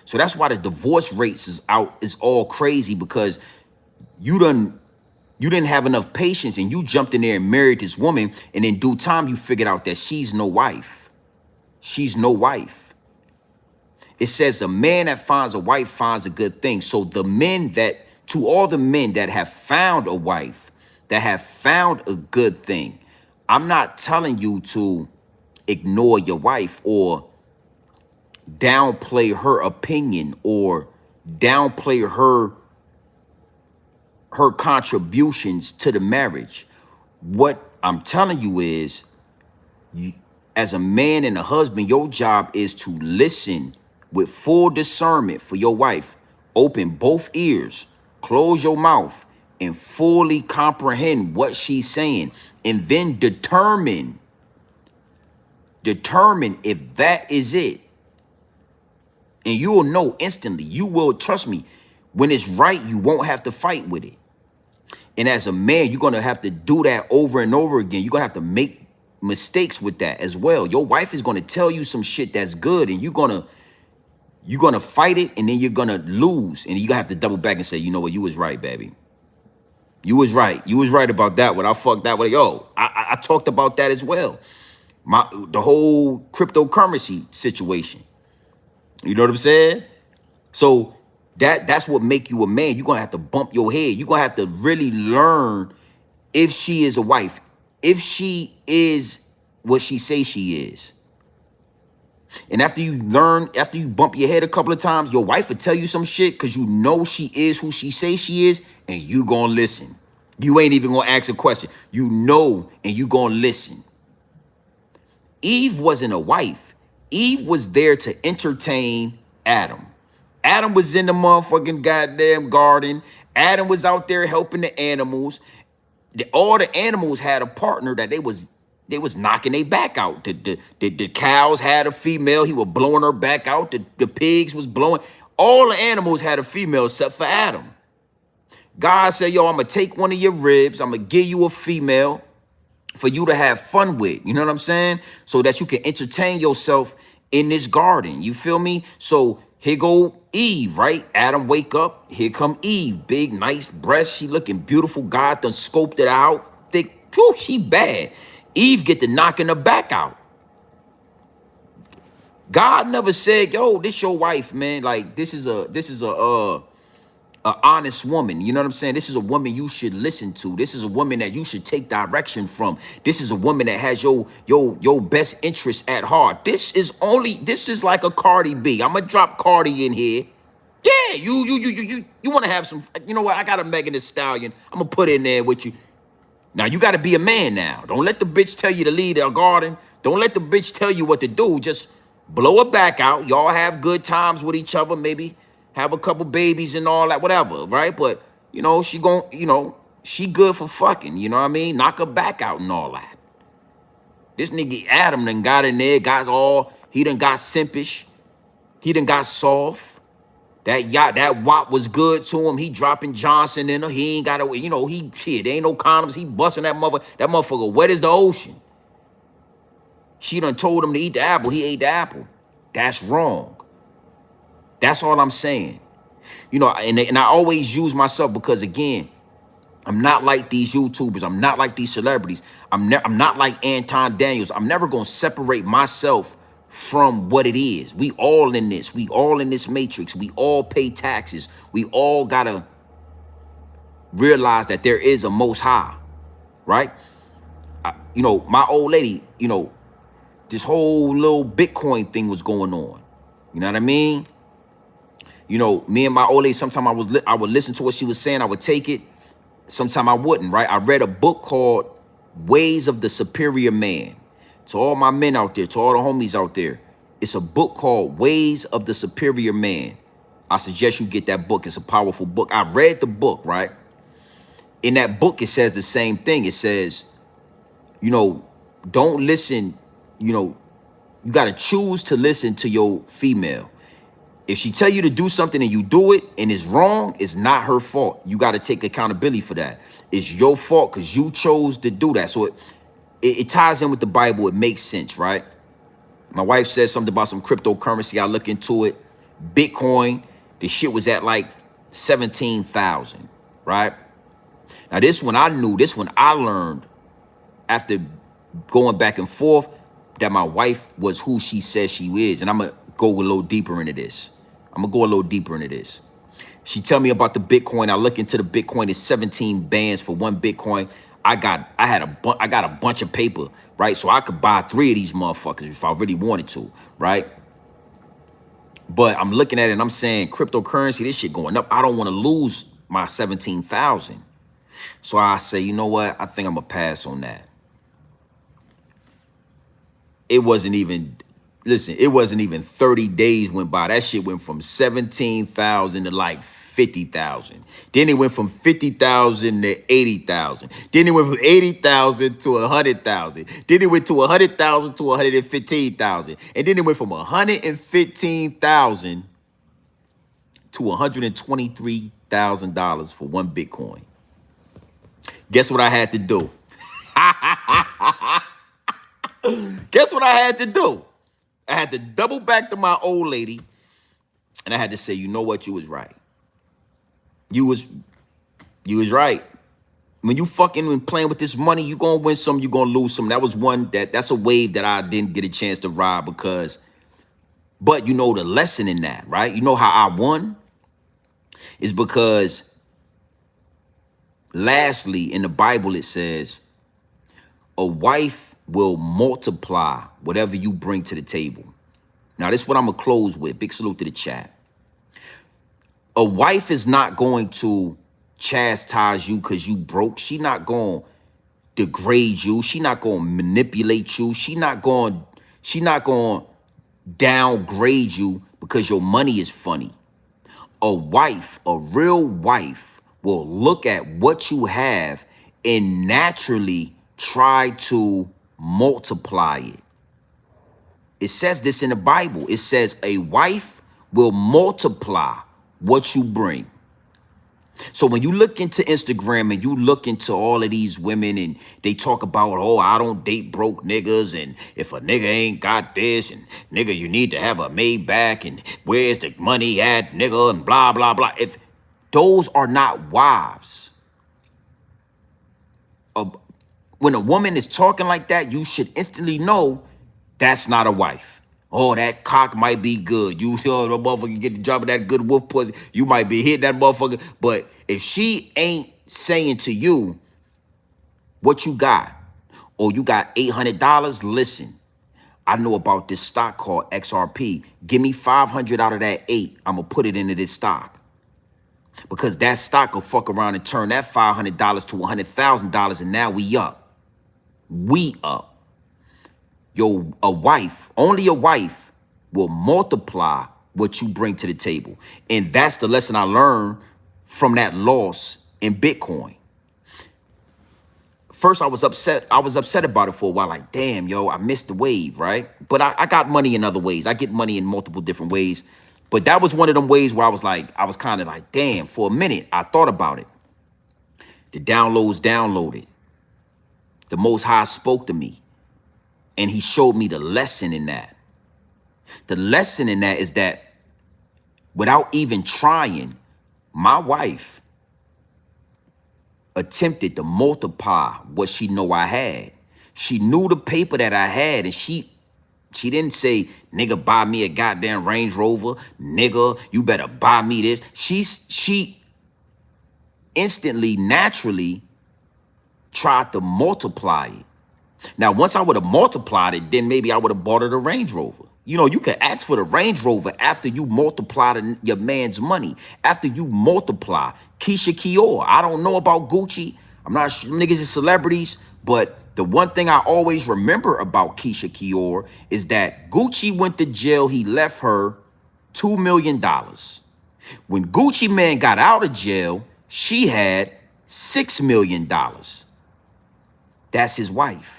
So that's why the divorce rates is all crazy, because you didn't have enough patience and you jumped in there and married this woman, and in due time you figured out that she's no wife. She's no wife. It says a man that finds a wife finds a good thing. So to all the men that have found a wife, that have found a good thing, I'm not telling you to ignore your wife or downplay her opinion or downplay her contributions to the marriage. What I'm telling you is, as a man and a husband, your job is to listen with full discernment for your wife. Open both ears, close your mouth, and fully comprehend what she's saying, and then determine if that is it. And you will know instantly. You will, trust me, when it's right, you won't have to fight with it. And as a man, you're going to have to do that over and over again. You're going to have to make mistakes with that as well. Your wife is going to tell you some shit that's good, and you're going to fight it, and then you're going to lose. And you're going to have to double back and say, you know what, you was right, baby. You was right. You was right about that one. I fucked that one. Yo, I talked about that as well. The whole cryptocurrency situation. You know what I'm saying? So that's what make you a man. You're going to have to bump your head. You're going to have to really learn if she is a wife, if she is what she says she is. And after you bump your head a couple of times, your wife will tell you some shit because you know she is who she says she is, and you going to listen. You ain't even going to ask a question. You know, and you going to listen. Eve wasn't a wife. Eve was there to entertain Adam. Adam was in the motherfucking goddamn garden. Adam was out there helping the animals. All the animals had a partner that they was knocking their back out. The cows had a female. He was blowing her back out. The pigs was blowing. All the animals had a female except for Adam. God said, yo, I'm going to take one of your ribs. I'm going to give you a female for you to have fun with. You know what I'm saying? So that you can entertain yourself in this garden. You feel me? So here go Eve, right? Adam wake up, here come Eve. Big, nice breasts. She looking beautiful. God done scoped it out. Thick, whew, she bad. Eve get to knocking her back out. God never said, yo, this your wife, man. Like, this is a honest woman. You know what I'm saying? This is a woman you should listen to. This is a woman that you should take direction from. This is a woman that has your best interest at heart. This is like a Cardi B. I'm gonna drop Cardi in here. Yeah, you want to have some, you know what? I got a Megan Thee Stallion. I'm gonna put in there with you. Now you got to be a man now. Don't let the bitch tell you to leave their garden. Don't let the bitch tell you what to do. Just blow her back out. Y'all have good times with each other. Maybe have a couple babies and all that, whatever, right? But, you know, she good for fucking, you know what I mean? Knock her back out and all that. This nigga Adam done got in there, he done got simpish. He done got soft. That wop was good to him. He dropping Johnson in her. He ain't got to, you know, shit, there ain't no condoms. He busting that motherfucker wet as the ocean. She done told him to eat the apple. He ate the apple. That's wrong. That's all I'm saying. You know, and I always use myself because, again, I'm not like these YouTubers. I'm not like these celebrities. I'm not like Anton Daniels. I'm never going to separate myself from what it is. We all in this. We all in this matrix. We all pay taxes. We all got to realize that there is a most high, right? You know, my old lady, you know, this whole little Bitcoin thing was going on. You know what I mean? You know, me and my old lady, sometimes I would listen to what she was saying. I would take it. Sometimes I wouldn't, right? I read a book called Ways of the Superior Man. To all my men out there, to all the homies out there, it's a book called Ways of the Superior Man. I suggest you get that book. It's a powerful book. I read the book, right? In that book, it says the same thing. It says, you know, don't listen, you know, you got to choose to listen to your female. If she tell you to do something and you do it and it's wrong, it's not her fault. You got to take accountability for that. It's your fault because you chose to do that. So it ties in with the Bible. It makes sense, right? My wife said something about some cryptocurrency. I look into it. Bitcoin, the shit was at like 17,000, right? Now this one I knew, this one I learned after going back and forth that my wife was who she says she is. And I'm going to go a little deeper into this. She tell me about the Bitcoin. I look into the Bitcoin. It's 17 bands for one Bitcoin. I got a bunch of paper, right? So I could buy 3 of these motherfuckers if I really wanted to, right? But I'm looking at it and I'm saying cryptocurrency, this shit going up. I don't want to lose my 17,000. So I say, you know what? I think I'm gonna pass on that. It wasn't even 30 days went by. That shit went from 17,000 to like 50,000. Then it went from 50,000 to 80,000. Then it went from 80,000 to 100,000. Then it went to 100,000 to 115,000. And then it went from 115,000 to $123,000 for one Bitcoin. Guess what I had to do? Guess what I had to do? I had to double back to my old lady and I had to say, you know what? You was right. You was right. When you fucking playing with this money, you gonna win some, you gonna lose some. That was that's a wave that I didn't get a chance to ride but you know the lesson in that, right? You know how I won? Is because lastly, in the Bible, it says, a wife will multiply whatever you bring to the table. Now, this is what I'm going to close with. Big salute to the chat. A wife is not going to chastise you because you broke. She not going to degrade you. She not going to manipulate you. She not going to downgrade you because your money is funny. A wife, a real wife, will look at what you have and naturally try to multiply it. It says this in the Bible. It says a wife will multiply what you bring. So when you look into Instagram and you look into all of these women and they talk about, oh, I don't date broke niggas, and if a nigga ain't got this, and nigga, you need to have a Maybach, and where's the money at, nigga, and blah, blah, blah. If those are not wives. When a woman is talking like that, you should instantly know that's not a wife. Oh, that cock might be good. You know, the motherfucker get the job of that good wolf pussy. You might be hitting that motherfucker. But if she ain't saying to you what you got, or you got $800, listen, I know about this stock called XRP. Give me 500 out of that 8. I'm going to put it into this stock. Because that stock will fuck around and turn that $500 to $100,000, and now we up. We up. A wife, only a wife will multiply what you bring to the table. And that's the lesson I learned from that loss in Bitcoin. First, I was upset. I was upset about it for a while. Like, damn, yo, I missed the wave, right? But I got money in other ways. I get money in multiple different ways. But that was one of them ways where I was kind of like, damn, for a minute, I thought about it. The downloads downloaded. The Most High spoke to me. And he showed me the lesson in that. The lesson in that is that without even trying, my wife attempted to multiply what she know I had. She knew the paper that I had, and she didn't say, nigga, buy me a goddamn Range Rover. Nigga, you better buy me this. She instantly, naturally tried to multiply it. Now, once I would have multiplied it, then maybe I would have bought her the Range Rover. You know, you can ask for the Range Rover after you multiply your man's money. After you multiply. Keisha Kior. I don't know about Gucci. I'm not sure. Niggas is celebrities. But the one thing I always remember about Keisha Kior is that Gucci went to jail. He left her $2 million. When Gucci Man got out of jail, she had $6 million. That's his wife.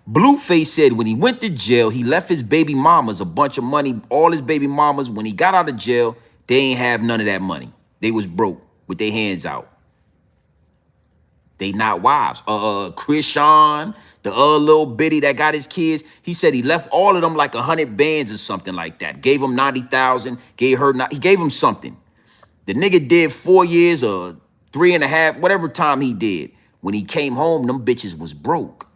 Blueface said when he went to jail, he left his baby mamas a bunch of money. All his baby mamas, when he got out of jail, they ain't have none of that money. They was broke with their hands out. They not wives. Krishan, the little bitty that got his kids, he said he left all of them like 100 bands or something like that. Gave him 90,000, he gave him something. The nigga did 4 years or 3.5, whatever time he did. When he came home, them bitches was broke.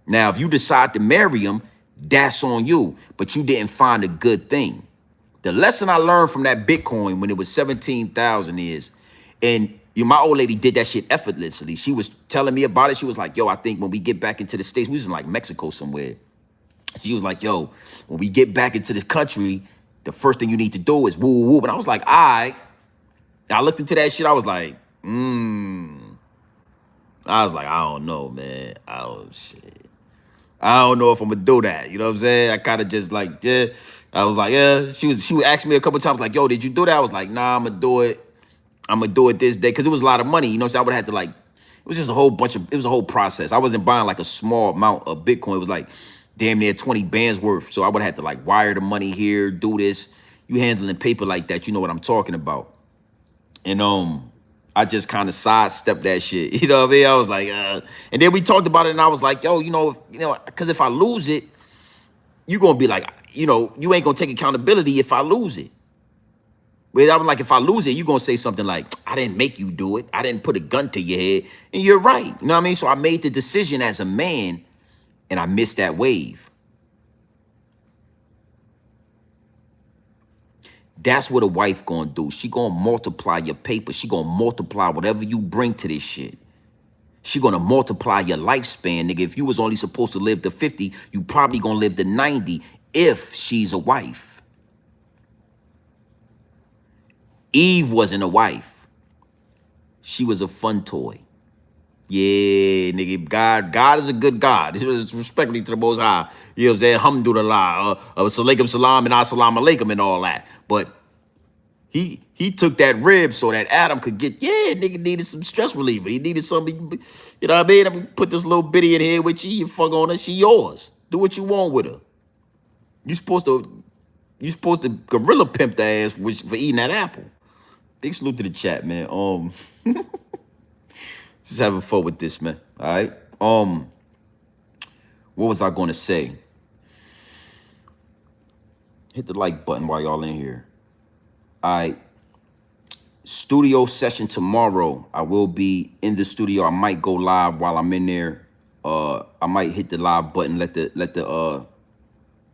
Now, if you decide to marry him, that's on you, but you didn't find a good thing. The lesson I learned from that Bitcoin when it was 17,000 is, and my old lady did that shit effortlessly. She was telling me about it. She was like, yo, I think when we get back into the States, we was in like Mexico somewhere. She was like, yo, when we get back into this country, the first thing you need to do is woo, woo, woo. And I was like, all right. I looked into that shit. I was like, I was like, I don't know, man. Shit. I don't know if I'm gonna do that. You know what I'm saying? I kind of just like, yeah. I was like, yeah. She would ask me a couple times, like, yo, did you do that? I was like, nah, I'm gonna do it. I'm gonna do it this day. Cause it was a lot of money, you know, so I would have to like, it was just a whole process. I wasn't buying like a small amount of Bitcoin. It was like damn near 20 bands worth. So I would have to like wire the money here, do this. You handling paper like that, you know what I'm talking about. And I just kind of sidestepped that shit. You know what I mean? I was like, and then we talked about it, and I was like, yo, you know, because if I lose it, you're gonna be like, you know, you ain't gonna take accountability if I lose it. But I was like, if I lose it, you're gonna say something like, I didn't make you do it. I didn't put a gun to your head. And you're right. You know what I mean? So I made the decision as a man, and I missed that wave. That's what a wife gonna do. She gonna multiply your paper. She gonna multiply whatever you bring to this shit. She gonna multiply your lifespan, nigga. If you was only supposed to live to 50, you probably gonna live to 90 if she's a wife. Eve wasn't a wife. She was a fun toy. Yeah, nigga, God is a good God. Respectfully to the Most High. You know what I'm saying? Alhamdulillah, salaikum salam and assalamu alaikum and all that. But he took that rib so that Adam could get, yeah, nigga needed some stress reliever. He needed something, you know what I mean? I'm gonna put this little bitty in here with you. You fuck on her, she yours. Do what you want with her. You supposed to You supposed to gorilla pimp the ass for eating that apple. Big salute to the chat, man. Just having fun with this, man. All right. What was I gonna say? Hit the like button while y'all in here. All right. Studio session tomorrow. I will be in the studio. I might go live while I'm in there. I might hit the live button, let the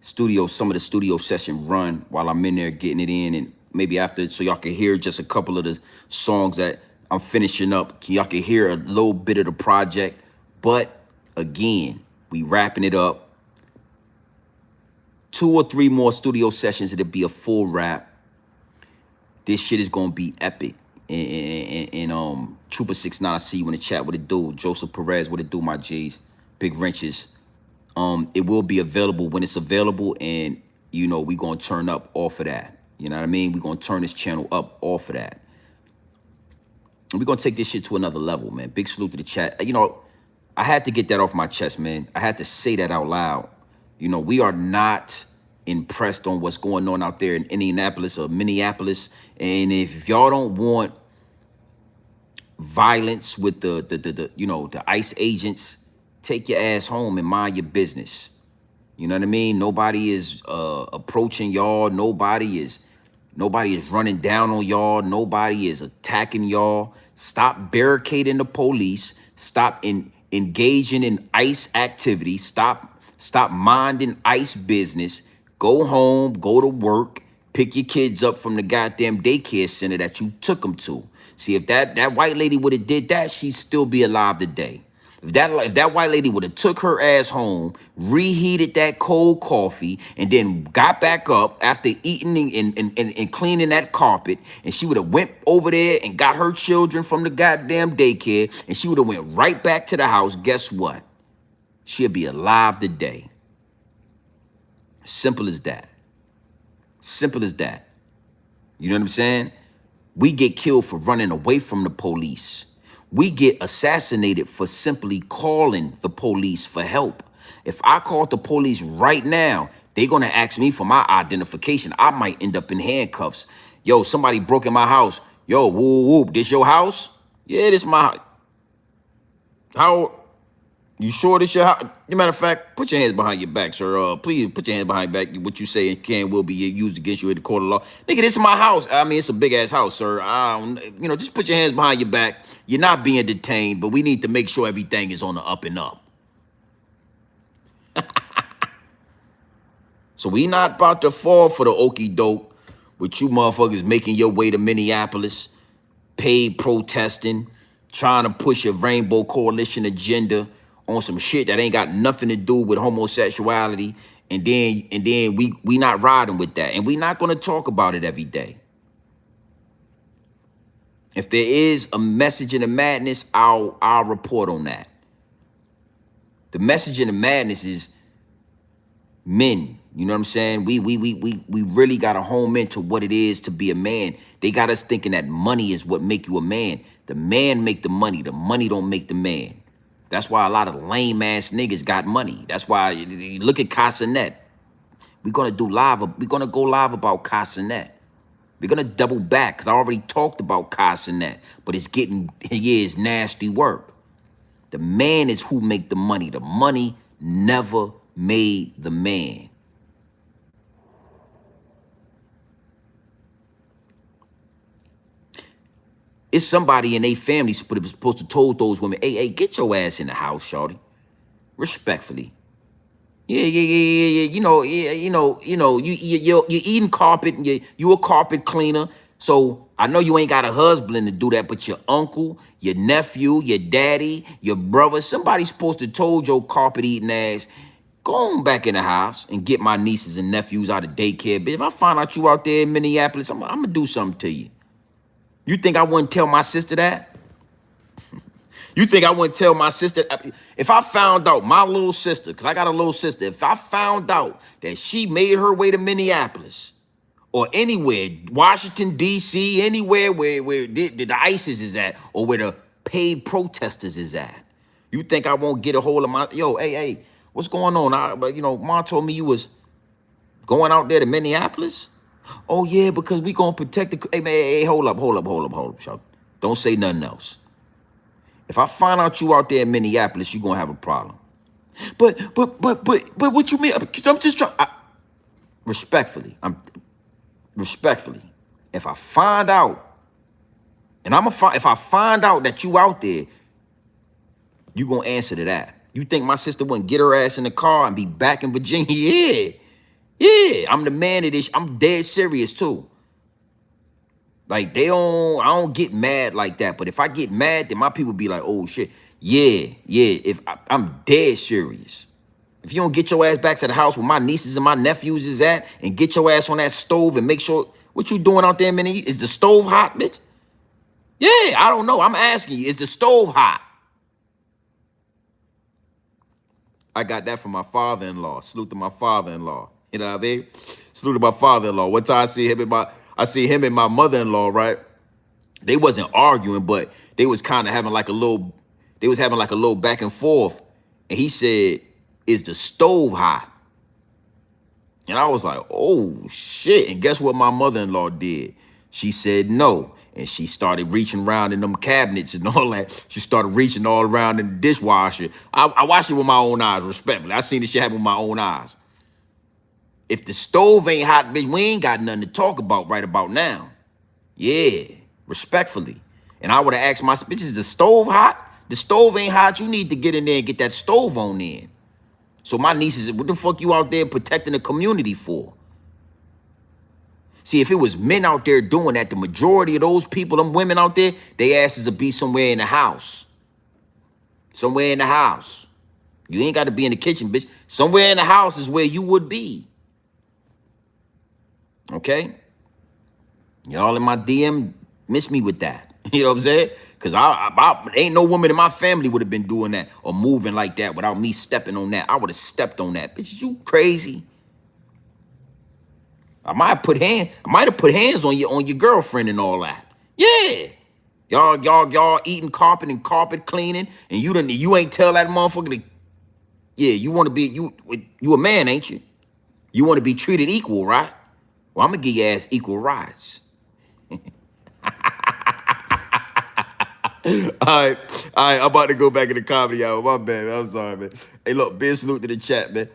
studio, some of the studio session run while I'm in there getting it in, and maybe after, so y'all can hear just a couple of the songs that I'm finishing up. Y'all can hear a little bit of the project. But again, we wrapping it up. 2 or 3 more studio sessions, it'll be a full wrap. This shit is gonna be epic. And Trooper 69, I see you in the chat. What it do? Joseph Perez, what it do, my G's? Big wrenches. It will be available when it's available, and you know we gonna turn up off of that. You know what I mean? We gonna turn this channel up off of that. And we gonna take this shit to another level, man. Big salute to the chat. You know, I had to get that off my chest, man. I had to say that out loud. You know, we are not impressed on what's going on out there in Indianapolis or Minneapolis. And if y'all don't want violence with the ICE agents, take your ass home and mind your business. You know what I mean? Nobody is approaching y'all. Nobody is running down on y'all. Nobody is attacking y'all. Stop barricading the police. Stop engaging in ICE activity. Stop minding ICE business. Go home, go to work, pick your kids up from the goddamn daycare center that you took them to. See, if that white lady would have did that, she'd still be alive today. If that white lady would have took her ass home, reheated that cold coffee, and then got back up after eating and cleaning that carpet, and she would have went over there and got her children from the goddamn daycare, and she would have went right back to the house, guess what? She'll be alive today. Simple as that. Simple as that. You know what I'm saying? We get killed for running away from the police. We get assassinated for simply calling the police for help. If I called the police right now, they're going to ask me for my identification. I might end up in handcuffs. Yo, somebody broke in my house. Yo, whoop, whoop, this your house? Yeah, this my house. How? You sure this your house? As a matter of fact, put your hands behind your back, sir. Please put your hands behind your back. What you say will be used against you in the court of law. Nigga, this is my house. I mean, it's a big ass house, sir. Just put your hands behind your back. You're not being detained, but we need to make sure everything is on the up and up. So we not about to fall for the okie doke with you motherfuckers making your way to Minneapolis, paid protesting, trying to push a Rainbow Coalition agenda on some shit that ain't got nothing to do with homosexuality, and then we not riding with that, and we not gonna talk about it every day. If there is a message in the madness, I'll report on that. The message in the madness is men. You know what I'm saying? We really gotta home into what it is to be a man. They got us thinking that money is what make you a man. The man make the money don't make the man. That's why a lot of lame ass niggas got money. That's why you look at Casanet. We're gonna go live about Casanet. We're gonna double back because I already talked about Casanet, but it's nasty work. The man is who make the money. The money never made the man. It's somebody in their family supposed to told those women, hey, get your ass in the house, shorty. Respectfully. Yeah. You're eating carpet, and you a carpet cleaner. So I know you ain't got a husband to do that, but your uncle, your nephew, your daddy, your brother, somebody's supposed to told your carpet eating ass, go on back in the house and get my nieces and nephews out of daycare. Bitch, if I find out you out there in Minneapolis, I'm gonna do something to you. You think I wouldn't tell my sister that? You think I wouldn't tell my sister? If I found out my little sister, because I got a little sister, if I found out that she made her way to Minneapolis or anywhere, Washington, D.C., anywhere where the ISIS is at or where the paid protesters is at, you think I won't get a hold of my, hey, what's going on? Mom told me you was Going out there to Minneapolis? Oh yeah, because we gonna protect the. Hey man, hey, hold up, y'all. Don't say nothing else. If I find out you out there in Minneapolis, you gonna have a problem. But what you mean? I'm just trying. Respectfully, respectfully. If I find out, and if I find out that you out there, you gonna answer to that. You think my sister wouldn't get her ass in the car and be back in Virginia? Yeah. Yeah, I'm the man of this. I'm dead serious too. Like I don't get mad like that. But if I get mad, then my people be like, oh shit. Yeah. If I'm dead serious. If you don't get your ass back to the house where my nieces and my nephews is at and get your ass on that stove and make sure what you doing out there, man, is the stove hot, bitch? Yeah, I don't know. I'm asking you, is the stove hot? I got that from my father-in-law. Salute to my father-in-law. You know what I mean? Salute to my father-in-law. One time I see him and my mother-in-law, right? They wasn't arguing, but they was kind of having like a little back and forth. And he said, is the stove hot? And I was like, oh shit. And guess what my mother-in-law did? She said no. And she started reaching around in them cabinets and all that. She started reaching all around in the dishwasher. I watched it with my own eyes, respectfully. I seen this shit happen with my own eyes. If the stove ain't hot, bitch, we ain't got nothing to talk about right about now. Yeah, respectfully. And I would have asked my bitch, is the stove hot? The stove ain't hot. You need to get in there and get that stove on in. So my nieces, what the fuck you out there protecting the community for? See, if it was men out there doing that, the majority of those people, them women out there, they asses would be somewhere in the house. Somewhere in the house. You ain't got to be in the kitchen, bitch. Somewhere in the house is where you would be. Okay? Y'all in my DM, miss me with that. You know what I'm saying? Because I ain't no woman in my family would have been doing that or moving like that without me stepping on that. I would have stepped on that. Bitch, you crazy? I might have put hands on your girlfriend and all that. Yeah. Y'all eating carpet and carpet cleaning, and you ain't tell that motherfucker to, yeah, you want to be, you a man, ain't you? You want to be treated equal, right? Well, I'm gonna give your ass equal rights. All right, I'm about to go back in the comedy hour. My bad, man. I'm sorry, man. Hey, look, big salute to the chat, man.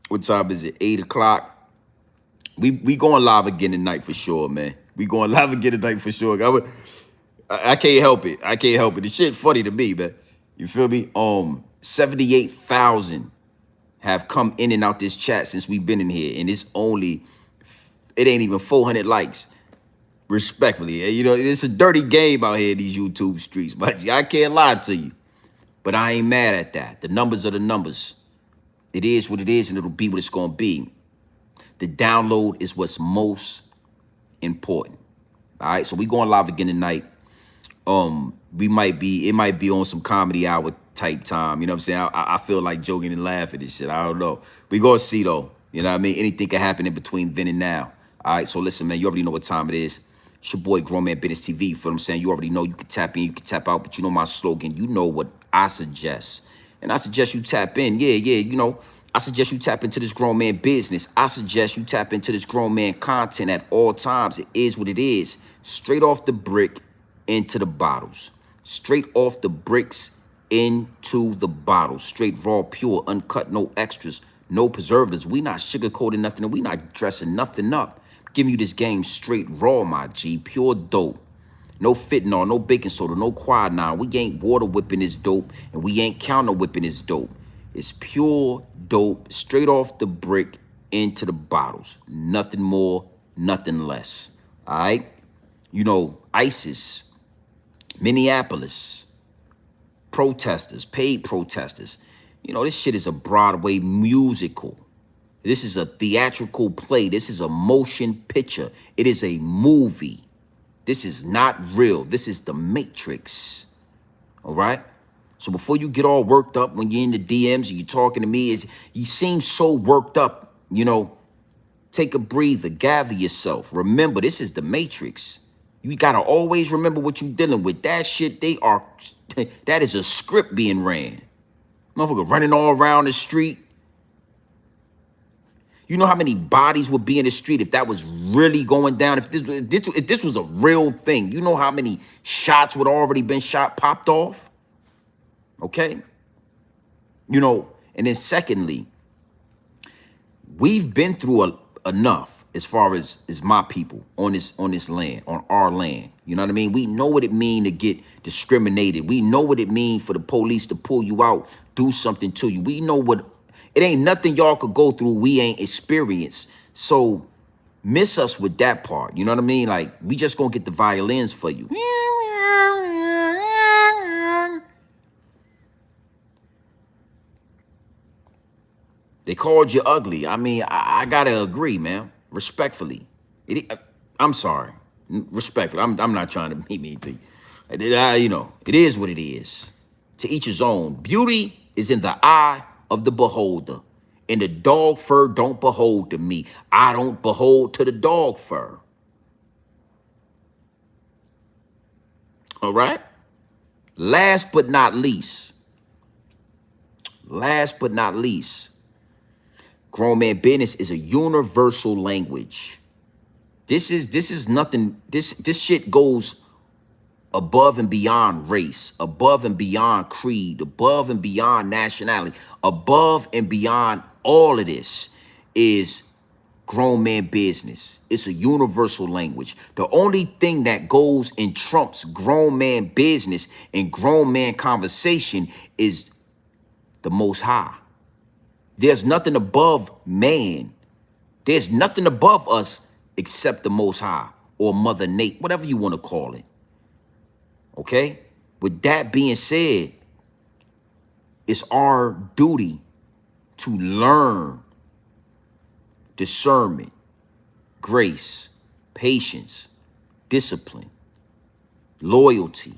What time is it? 8 o'clock. We going live again tonight for sure, man. We going live again tonight for sure. I can't help it. I can't help it. The shit funny to me, man. You feel me? 78,000 have come in and out this chat since we've been in here, and it ain't even 400 likes. Respectfully, you know, it's a dirty game out here in these YouTube streets, but I can't lie to you. But I ain't mad at that. The numbers are the numbers. It is what it is, and it'll be what it's gonna be. The download is what's most important. All right, so we going live again tonight. It might be on some comedy hour type time. You know what I'm saying? I feel like joking and laughing and shit. I don't know. We gonna see though. You know what I mean? Anything can happen in between then and now. All right, so listen, man, you already know what time it is. It's your boy, Grown Man Business TV. You feel what I'm saying? You already know you can tap in, you can tap out, but you know my slogan. You know what I suggest. And I suggest you tap in. Yeah, you know, I suggest you tap into this grown man business. I suggest you tap into this grown man content at all times. It is what it is. Straight off the brick into the bottles. Straight off the bricks into the bottles. Straight raw, pure, uncut, no extras, no preservatives. We not sugarcoating nothing, and we not dressing nothing up. Giving you this game straight raw, my G. Pure dope. No fentanyl, no baking soda, no quinine. We ain't water whipping this dope, and we ain't counter whipping this dope. It's pure dope, straight off the brick into the bottles. Nothing more, nothing less. All right? You know, ISIS, Minneapolis, protesters, paid protesters. You know, this shit is a Broadway musical. This is a theatrical play. This is a motion picture. It is a movie. This is not real. This is the Matrix. All right? So before you get all worked up when you're in the DMs and you're talking to me, you seem so worked up, you know, take a breather, gather yourself. Remember, this is the Matrix. You got to always remember what you're dealing with. That shit, that is a script being ran. Motherfucker running all around the street. You know how many bodies would be in the street if that was really going down? If this was a real thing, you know how many shots would already been popped off? Okay? You know, and then secondly, we've been through enough as far as my people on this land, on our land. You know what I mean? We know what it means to get discriminated. We know what it means for the police to pull you out, do something to you. We know what, it ain't nothing y'all could go through we ain't experienced. So miss us with that part. You know what I mean? Like, we just gonna get the violins for you. They called you ugly. I mean, I gotta agree, man. Respectfully. I'm sorry. Respectfully. I'm not trying to be mean to you. You know, it is what it is. To each his own. Beauty is in the eye of the beholder. And the dog fur don't behold to me. I don't behold to the dog fur. All right? Last but not least, grown man business is a universal language. This is nothing. This shit goes above and beyond race, above and beyond creed, above and beyond nationality, above and beyond all of this is grown man business. It's a universal language. The only thing that goes and trumps grown man business and grown man conversation is the Most High. There's nothing above man. There's nothing above us except the Most High or Mother Nature, whatever you want to call it. Okay? With that being said, it's our duty to learn discernment, grace, patience, discipline, loyalty,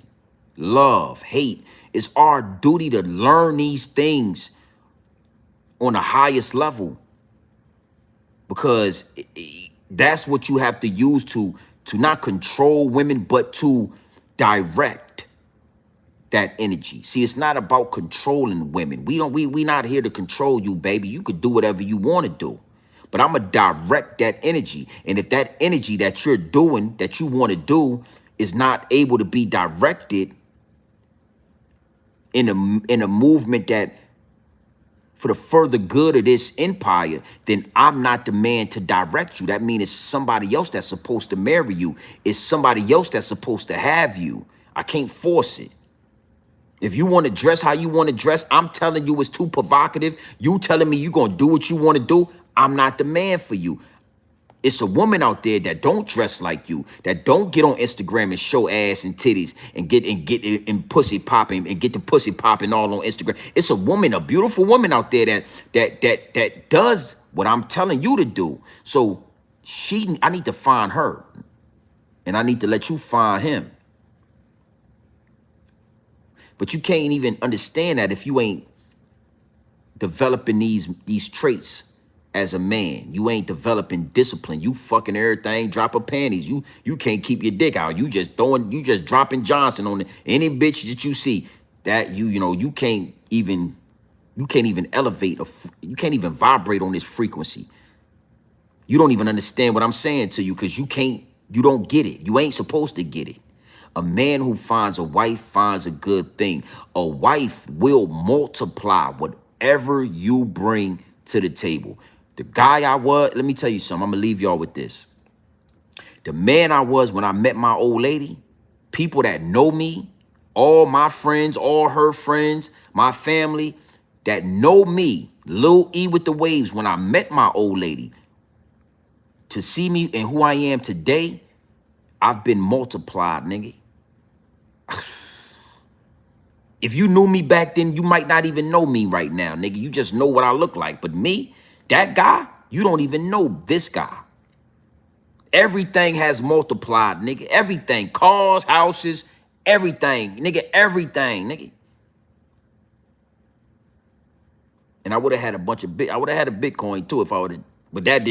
love, hate. It's our duty to learn these things on the highest level, because that's what you have to use to not control women, but to direct that energy. See, it's not about controlling women. We not here to control you, baby. You could do whatever you want to do, but I'm gonna direct that energy. And if that energy that you're doing, that you want to do, is not able to be directed in a movement that for the further good of this empire, then I'm not the man to direct you. That means it's somebody else that's supposed to marry you. It's somebody else that's supposed to have you. I can't force it. If you want to dress how you want to dress, I'm telling you it's too provocative. You telling me you're going to do what you want to do, I'm not the man for you. It's a woman out there that don't dress like you, that don't get on Instagram and show ass and titties and get pussy popping and get the pussy popping all on Instagram. It's a woman, a beautiful woman out there that does what I'm telling you to do. So I need to find her, and I need to let you find him. But you can't even understand that if you ain't developing these traits as a man. You ain't developing discipline. You fucking everything, dropping panties. You can't keep your dick out. You just dropping Johnson on any bitch that you see. That you can't even elevate, you can't even vibrate on this frequency. You don't even understand what I'm saying to you, because you don't get it. You ain't supposed to get it. A man who finds a wife finds a good thing. A wife will multiply whatever you bring to the table. The guy I was, let me tell you something. I'm going to leave y'all with this. The man I was when I met my old lady, people that know me, all my friends, all her friends, my family that know me, Lil E with the waves, when I met my old lady, to see me and who I am today, I've been multiplied, nigga. If you knew me back then, you might not even know me right now, nigga. You just know what I look like. But me, that guy, you don't even know this guy. Everything has multiplied, nigga. Everything. Cars, houses, everything. Nigga, everything, nigga. And I would have had a bunch of I would have had a Bitcoin too if I would have, but that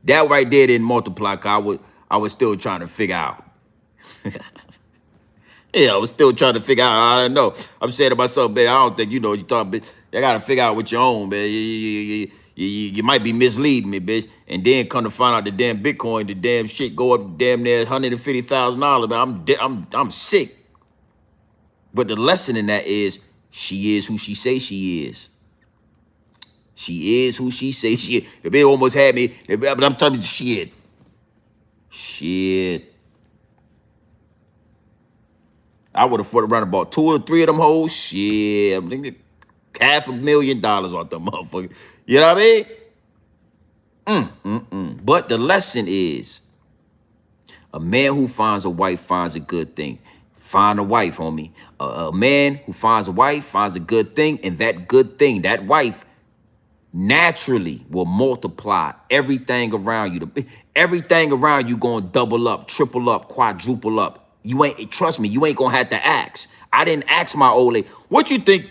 right there didn't multiply, cause I was still trying to figure out. Yeah, I was still trying to figure out. I don't know. I'm saying to myself, man, I don't think you know what you're talking about. I gotta figure out what your own, man. You might be misleading me, bitch. And then come to find out the damn Bitcoin, the damn shit go up damn near $150,000. But I'm sick. But the lesson in that is she is who she say she is. She is who she say she is. The bitch almost had me, but I'm telling you, shit. Shit. I would have fought around about 2 or 3 of them hoes. Shit. I'm thinking $500,000 off the motherfucker. You know what I mean? But the lesson is, a man who finds a wife finds a good thing. Find a wife, homie. A man who finds a wife finds a good thing, and that good thing, that wife, naturally will multiply everything around you. Everything around you going to double up, triple up, quadruple up. You ain't, trust me, you ain't going to have to ask. I didn't ask my old lady, what you think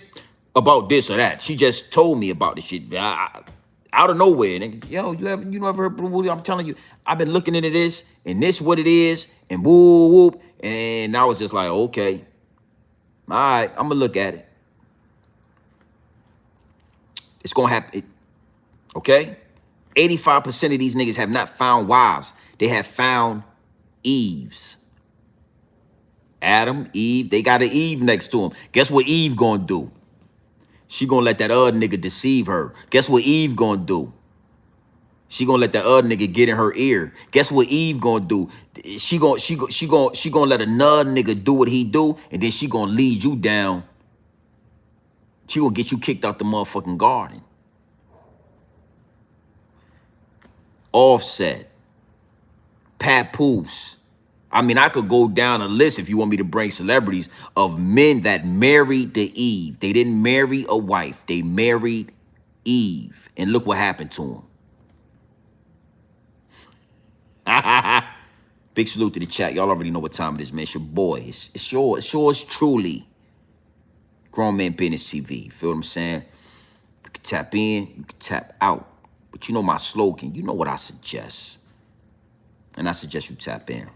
about this or that? She just told me about the shit. Out of nowhere, nigga. Yo, you never heard Blue Woody? I'm telling you, I've been looking into this, and this what it is, and whoop, whoop. And I was just like, okay. All right, I'm going to look at it. It's going to happen. Okay? 85% of these niggas have not found wives. They have found Eves. Adam, Eve, they got an Eve next to them. Guess what Eve gonna do? She gonna let that other nigga deceive her. Guess what Eve gonna do? She gonna let that other nigga get in her ear. Guess what Eve gonna do? She gonna let another nigga do what he do, and then she gonna lead you down. She gonna get you kicked out the motherfucking garden. Offset, Papoose. I mean, I could go down a list if you want me to bring celebrities of men that married the Eve. They didn't marry a wife. They married Eve. And look what happened to them. Big salute to the chat. Y'all already know what time it is, man. It's your boy. It's yours truly. Grown Man Business TV. Feel what I'm saying? You can tap in. You can tap out. But you know my slogan. You know what I suggest. And I suggest you tap in.